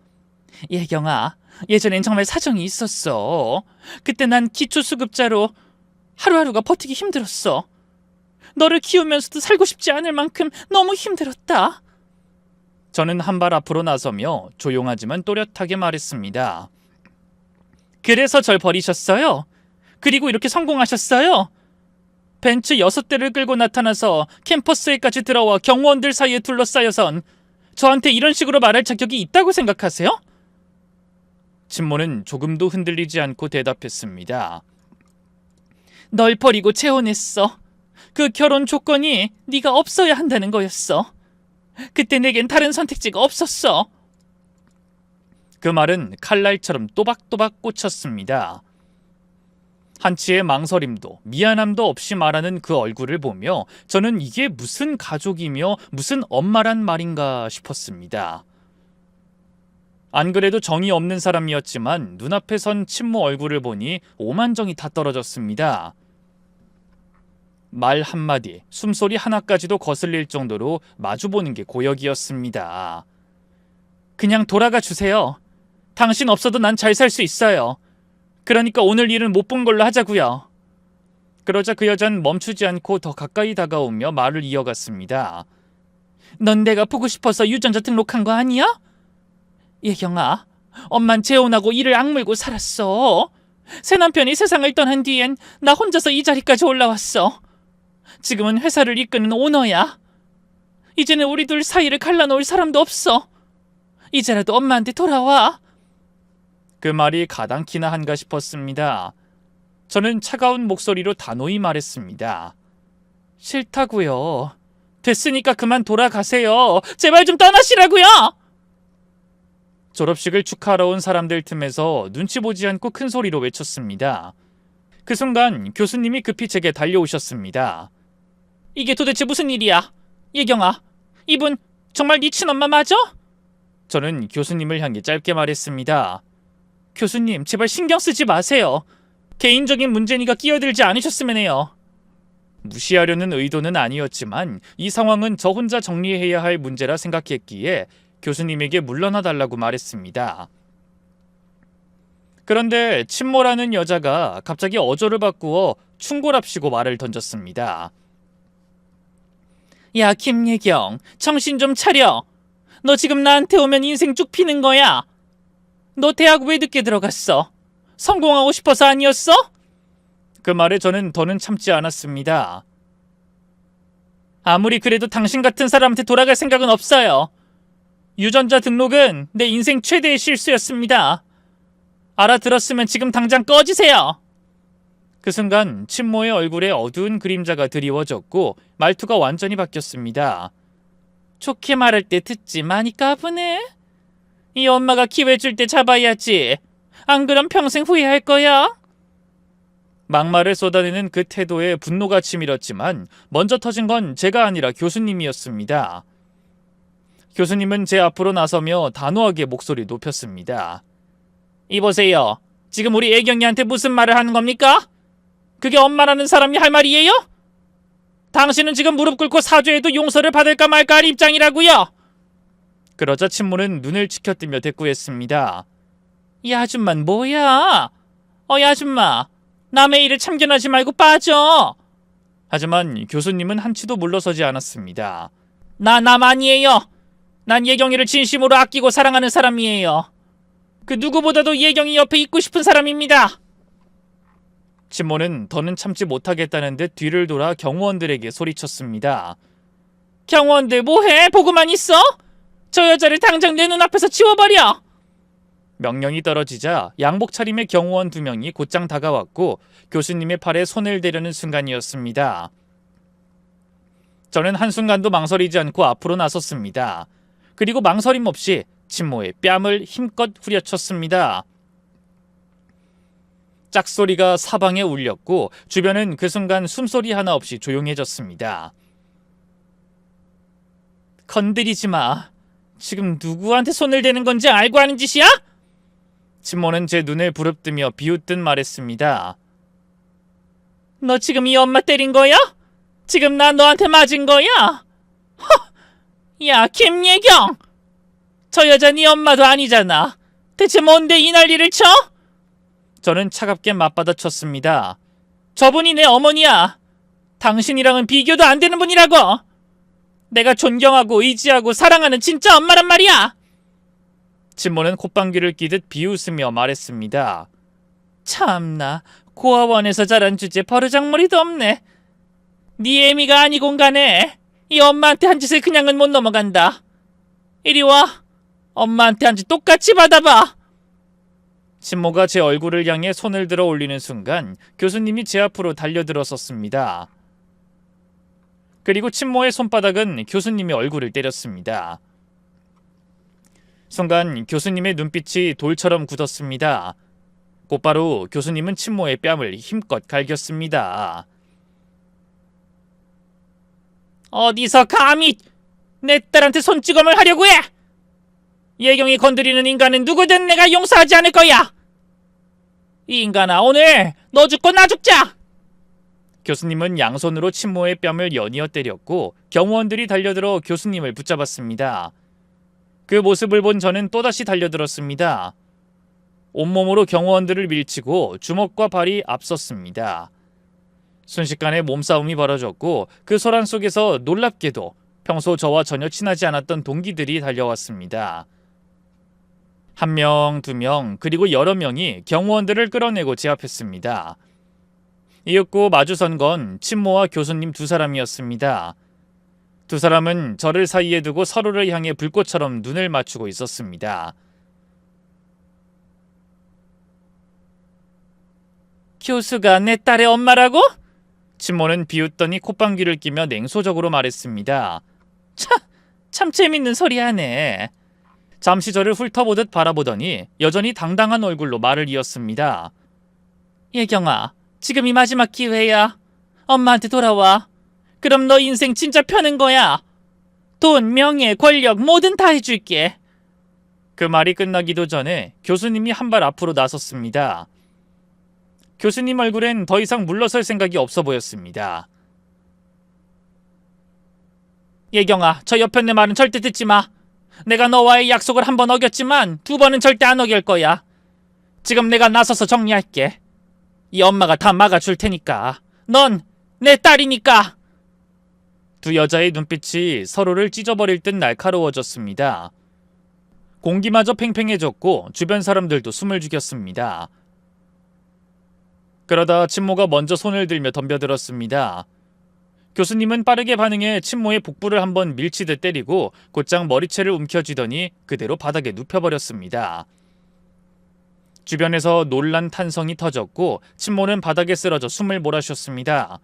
예경아, 예전엔 정말 사정이 있었어. 그때 난 기초수급자로 하루하루가 버티기 힘들었어. 너를 키우면서도 살고 싶지 않을 만큼 너무 힘들었다. 저는 한 발 앞으로 나서며 조용하지만 또렷하게 말했습니다. 그래서 절 버리셨어요? 그리고 이렇게 성공하셨어요? 벤츠 6대를 끌고 나타나서 캠퍼스에까지 들어와 경호원들 사이에 둘러싸여선 저한테 이런 식으로 말할 자격이 있다고 생각하세요? 친모는 조금도 흔들리지 않고 대답했습니다. 널 버리고 재혼했어. 그 결혼 조건이 네가 없어야 한다는 거였어. 그때 내겐 다른 선택지가 없었어. 그 말은 칼날처럼 또박또박 꽂혔습니다. 한치의 망설임도 미안함도 없이 말하는 그 얼굴을 보며 저는 이게 무슨 가족이며 무슨 엄마란 말인가 싶었습니다. 안 그래도 정이 없는 사람이었지만 눈앞에 선 친모 얼굴을 보니 오만정이 다 떨어졌습니다. 말 한마디, 숨소리 하나까지도 거슬릴 정도로 마주보는 게 고역이었습니다. 그냥 돌아가 주세요. 당신 없어도 난 잘 살 수 있어요. 그러니까 오늘 일은 못 본 걸로 하자고요. 그러자 그 여잔 멈추지 않고 더 가까이 다가오며 말을 이어갔습니다. 넌 내가 보고 싶어서 유전자 등록한 거 아니야? 예경아, 엄만 재혼하고 이를 악물고 살았어. 새 남편이 세상을 떠난 뒤엔 나 혼자서 이 자리까지 올라왔어. 지금은 회사를 이끄는 오너야. 이제는 우리 둘 사이를 갈라놓을 사람도 없어. 이제라도 엄마한테 돌아와. 그 말이 가당키나 한가 싶었습니다. 저는 차가운 목소리로 단호히 말했습니다. 싫다고요. 됐으니까 그만 돌아가세요. 제발 좀 떠나시라고요. 졸업식을 축하하러 온 사람들 틈에서 눈치 보지 않고 큰 소리로 외쳤습니다. 그 순간 교수님이 급히 제게 달려오셨습니다. 이게 도대체 무슨 일이야? 예경아, 이분 정말 네 친엄마 맞아? 저는 교수님을 향해 짧게 말했습니다. 교수님, 제발 신경 쓰지 마세요. 개인적인 문제니까 끼어들지 않으셨으면 해요. 무시하려는 의도는 아니었지만 이 상황은 저 혼자 정리해야 할 문제라 생각했기에 교수님에게 물러나 달라고 말했습니다. 그런데 친모라는 여자가 갑자기 어조를 바꾸어 충고랍시고 말을 던졌습니다. 야, 김예경, 정신 좀 차려. 너 지금 나한테 오면 인생 쭉 피는 거야. 너 대학 왜 늦게 들어갔어? 성공하고 싶어서 아니었어? 그 말에 저는 더는 참지 않았습니다. 아무리 그래도 당신 같은 사람한테 돌아갈 생각은 없어요. 유전자 등록은 내 인생 최대의 실수였습니다. 알아들었으면 지금 당장 꺼지세요. 그 순간 친모의 얼굴에 어두운 그림자가 드리워졌고 말투가 완전히 바뀌었습니다. 좋게 말할 때 듣지 많이 까부네. 이 엄마가 기회 줄 때 잡아야지. 안 그럼 평생 후회할 거야. 막말을 쏟아내는 그 태도에 분노가 치밀었지만 먼저 터진 건 제가 아니라 교수님이었습니다. 교수님은 제 앞으로 나서며 단호하게 목소리 높였습니다. 이보세요. 지금 우리 애경이한테 무슨 말을 하는 겁니까? 그게 엄마라는 사람이 할 말이에요? 당신은 지금 무릎 꿇고 사죄해도 용서를 받을까 말까 할 입장이라고요. 그러자 친모는 눈을 치켜뜨며 대꾸했습니다. 이 아줌만 뭐야? 이 아줌마, 남의 일을 참견하지 말고 빠져. 하지만 교수님은 한치도 물러서지 않았습니다. 남 아니에요. 난 예경이를 진심으로 아끼고 사랑하는 사람이에요. 그 누구보다도 예경이 옆에 있고 싶은 사람입니다. 친모는 더는 참지 못하겠다는 듯 뒤를 돌아 경호원들에게 소리쳤습니다. 경호원들 뭐해? 보고만 있어? 저 여자를 당장 내 눈앞에서 치워버려. 명령이 떨어지자 양복 차림의 경호원 2명이 곧장 다가왔고 교수님의 팔에 손을 대려는 순간이었습니다. 저는 한순간도 망설이지 않고 앞으로 나섰습니다. 그리고 망설임 없이 친모의 뺨을 힘껏 후려쳤습니다. 짝소리가 사방에 울렸고 주변은 그 순간 숨소리 하나 없이 조용해졌습니다. 건드리지 마. 지금 누구한테 손을 대는 건지 알고 하는 짓이야? 친모는 제 눈을 부릅뜨며 비웃듯 말했습니다. 너 지금 이 엄마 때린 거야? 지금 나 너한테 맞은 거야? 허! 야, 김예경! 저 여자 네 엄마도 아니잖아. 대체 뭔데 이 난리를 쳐? 저는 차갑게 맞받아쳤습니다. 저분이 내 어머니야. 당신이랑은 비교도 안 되는 분이라고. 내가 존경하고 의지하고 사랑하는 진짜 엄마란 말이야. 친모는 콧방귀를 뀌듯 비웃으며 말했습니다. 참나, 고아원에서 자란 주제 버르장머리도 없네. 네 애미가 아니곤 가네. 이 엄마한테 한 짓을 그냥은 못 넘어간다. 이리 와. 엄마한테 한 짓 똑같이 받아봐. 친모가 제 얼굴을 향해 손을 들어 올리는 순간 교수님이 제 앞으로 달려들었었습니다. 그리고 친모의 손바닥은 교수님의 얼굴을 때렸습니다. 순간 교수님의 눈빛이 돌처럼 굳었습니다. 곧바로 교수님은 친모의 뺨을 힘껏 갈겼습니다. 어디서 감히 내 딸한테 손찌검을 하려고 해? 예경이 건드리는 인간은 누구든 내가 용서하지 않을 거야. 이 인간아, 오늘 너 죽고 나 죽자. 교수님은 양손으로 친모의 뺨을 연이어 때렸고 경호원들이 달려들어 교수님을 붙잡았습니다. 그 모습을 본 저는 또다시 달려들었습니다. 온몸으로 경호원들을 밀치고 주먹과 발이 앞섰습니다. 순식간에 몸싸움이 벌어졌고 그 소란 속에서 놀랍게도 평소 저와 전혀 친하지 않았던 동기들이 달려왔습니다. 1명, 2명, 그리고 여러 명이 경호원들을 끌어내고 제압했습니다. 이윽고 마주선 건 친모와 교수님 2사람이었습니다. 2사람은 저를 사이에 두고 서로를 향해 불꽃처럼 눈을 맞추고 있었습니다. 교수가 내 딸의 엄마라고? 친모는 비웃더니 콧방귀를 뀌며 냉소적으로 말했습니다. 참 재밌는 소리 하네. 잠시 저를 훑어보듯 바라보더니 여전히 당당한 얼굴로 말을 이었습니다. 예경아, 지금이 마지막 기회야. 엄마한테 돌아와. 그럼 너 인생 진짜 펴는 거야. 돈, 명예, 권력 뭐든 다 해줄게. 그 말이 끝나기도 전에 교수님이 한 발 앞으로 나섰습니다. 교수님 얼굴엔 더 이상 물러설 생각이 없어 보였습니다. 예경아, 저 옆에 내 말은 절대 듣지 마. 내가 너와의 약속을 1번 어겼지만 2번은 절대 안 어길 거야. 지금 내가 나서서 정리할게. 이 엄마가 다 막아줄 테니까. 넌 내 딸이니까. 2 여자의 눈빛이 서로를 찢어버릴 듯 날카로워졌습니다. 공기마저 팽팽해졌고 주변 사람들도 숨을 죽였습니다. 그러다 친모가 먼저 손을 들며 덤벼들었습니다. 교수님은 빠르게 반응해 친모의 복부를 한번 밀치듯 때리고 곧장 머리채를 움켜쥐더니 그대로 바닥에 눕혀버렸습니다. 주변에서 놀란 탄성이 터졌고 친모는 바닥에 쓰러져 숨을 몰아쉬었습니다.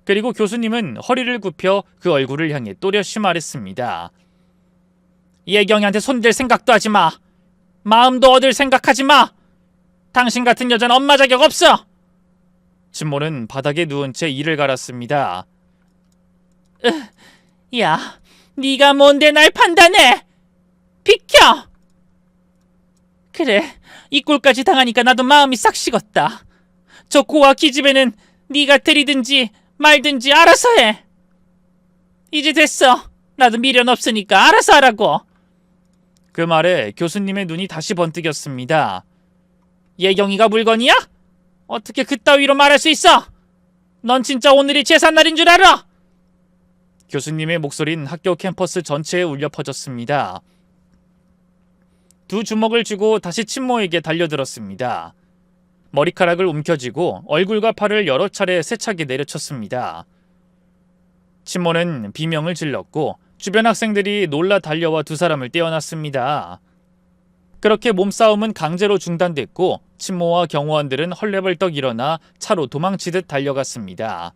그리고 교수님은 허리를 굽혀 그 얼굴을 향해 또렷이 말했습니다. 예경이한테 손댈 생각도 하지 마. 마음도 얻을 생각하지 마. 당신 같은 여자는 엄마 자격 없어. 친모는 바닥에 누운 채 이를 갈았습니다. 야, 네가 뭔데 날 판단해? 비켜! 그래, 이 꼴까지 당하니까 나도 마음이 싹 식었다. 저 고아 기집애는 네가 때리든지 말든지 알아서 해. 이제 됐어. 나도 미련 없으니까 알아서 하라고. 그 말에 교수님의 눈이 다시 번뜩였습니다. 예경이가 물건이야? 어떻게 그따위로 말할 수 있어? 넌 진짜 오늘이 제삿날인 줄 알아? 교수님의 목소리는 학교 캠퍼스 전체에 울려 퍼졌습니다. 두 주먹을 쥐고 다시 친모에게 달려들었습니다. 머리카락을 움켜쥐고 얼굴과 팔을 여러 차례 세차게 내려쳤습니다. 친모는 비명을 질렀고 주변 학생들이 놀라 달려와 두 사람을 떼어놨습니다. 그렇게 몸싸움은 강제로 중단됐고 친모와 경호원들은 헐레벌떡 일어나 차로 도망치듯 달려갔습니다.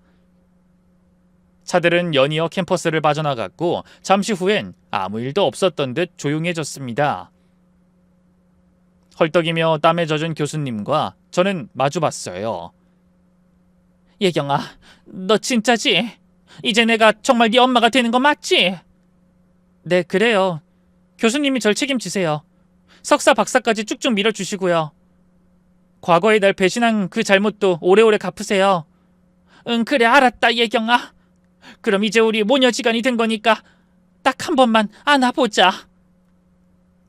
차들은 연이어 캠퍼스를 빠져나갔고 잠시 후엔 아무 일도 없었던 듯 조용해졌습니다. 헐떡이며 땀에 젖은 교수님과 저는 마주봤어요. 예경아, 너 진짜지? 이제 내가 정말 네 엄마가 되는 거 맞지? 네, 그래요. 교수님이 절 책임지세요. 석사 박사까지 쭉쭉 밀어주시고요. 과거에 날 배신한 그 잘못도 오래오래 갚으세요. 응, 그래, 알았다, 예경아. 그럼 이제 우리 모녀지간이 된 거니까 딱 한 번만 안아보자.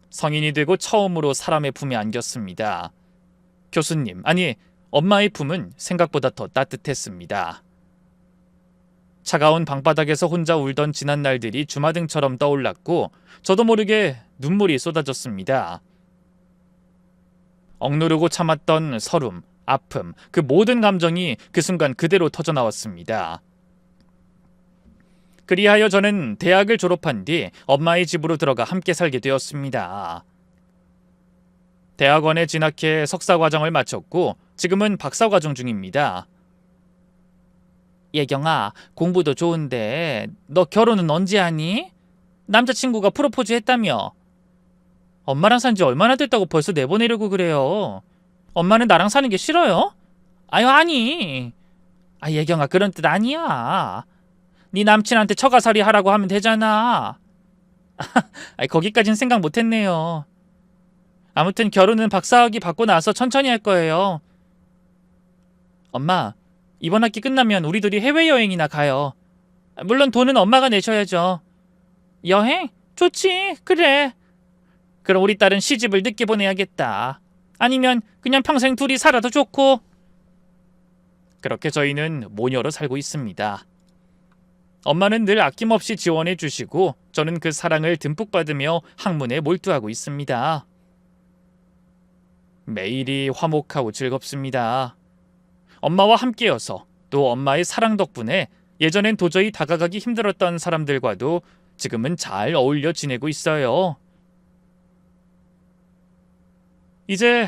성인이 되고 처음으로 사람의 품에 안겼습니다. 교수님, 아니 엄마의 품은 생각보다 더 따뜻했습니다. 차가운 방바닥에서 혼자 울던 지난 날들이 주마등처럼 떠올랐고 저도 모르게 눈물이 쏟아졌습니다. 억누르고 참았던 서름, 아픔, 그 모든 감정이 그 순간 그대로 터져나왔습니다. 그리하여 저는 대학을 졸업한 뒤 엄마의 집으로 들어가 함께 살게 되었습니다. 대학원에 진학해 석사과정을 마쳤고 지금은 박사과정 중입니다. 예경아, 공부도 좋은데 너 결혼은 언제 하니? 남자친구가 프로포즈 했다며. 엄마랑 산 지 얼마나 됐다고 벌써 내보내려고 그래요. 엄마는 나랑 사는 게 싫어요? 아유, 아니. 예경아, 그런 뜻 아니야. 네 남친한테 처가살이 하라고 하면 되잖아. 거기까진 생각 못했네요. 아무튼 결혼은 박사학위 받고 나서 천천히 할 거예요. 엄마, 이번 학기 끝나면 우리 둘이 해외여행이나 가요. 물론 돈은 엄마가 내셔야죠. 여행? 좋지, 그래. 그럼 우리 딸은 시집을 늦게 보내야겠다. 아니면 그냥 평생 둘이 살아도 좋고. 그렇게 저희는 모녀로 살고 있습니다. 엄마는 늘 아낌없이 지원해 주시고 저는 그 사랑을 듬뿍 받으며 학문에 몰두하고 있습니다. 매일이 화목하고 즐겁습니다. 엄마와 함께여서 또 엄마의 사랑 덕분에 예전엔 도저히 다가가기 힘들었던 사람들과도 지금은 잘 어울려 지내고 있어요. 이제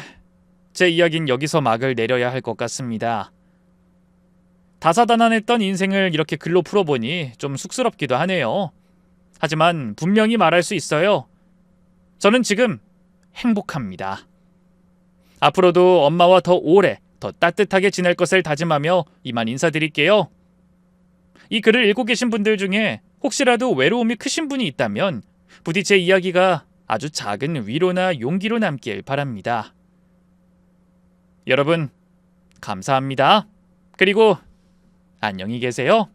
제 이야기는 여기서 막을 내려야 할 것 같습니다. 다사다난했던 인생을 이렇게 글로 풀어보니 좀 쑥스럽기도 하네요. 하지만 분명히 말할 수 있어요. 저는 지금 행복합니다. 앞으로도 엄마와 더 오래, 더 따뜻하게 지낼 것을 다짐하며 이만 인사드릴게요. 이 글을 읽고 계신 분들 중에 혹시라도 외로움이 크신 분이 있다면 부디 제 이야기가 아주 작은 위로나 용기로 남길 바랍니다. 여러분, 감사합니다. 그리고 안녕히 계세요.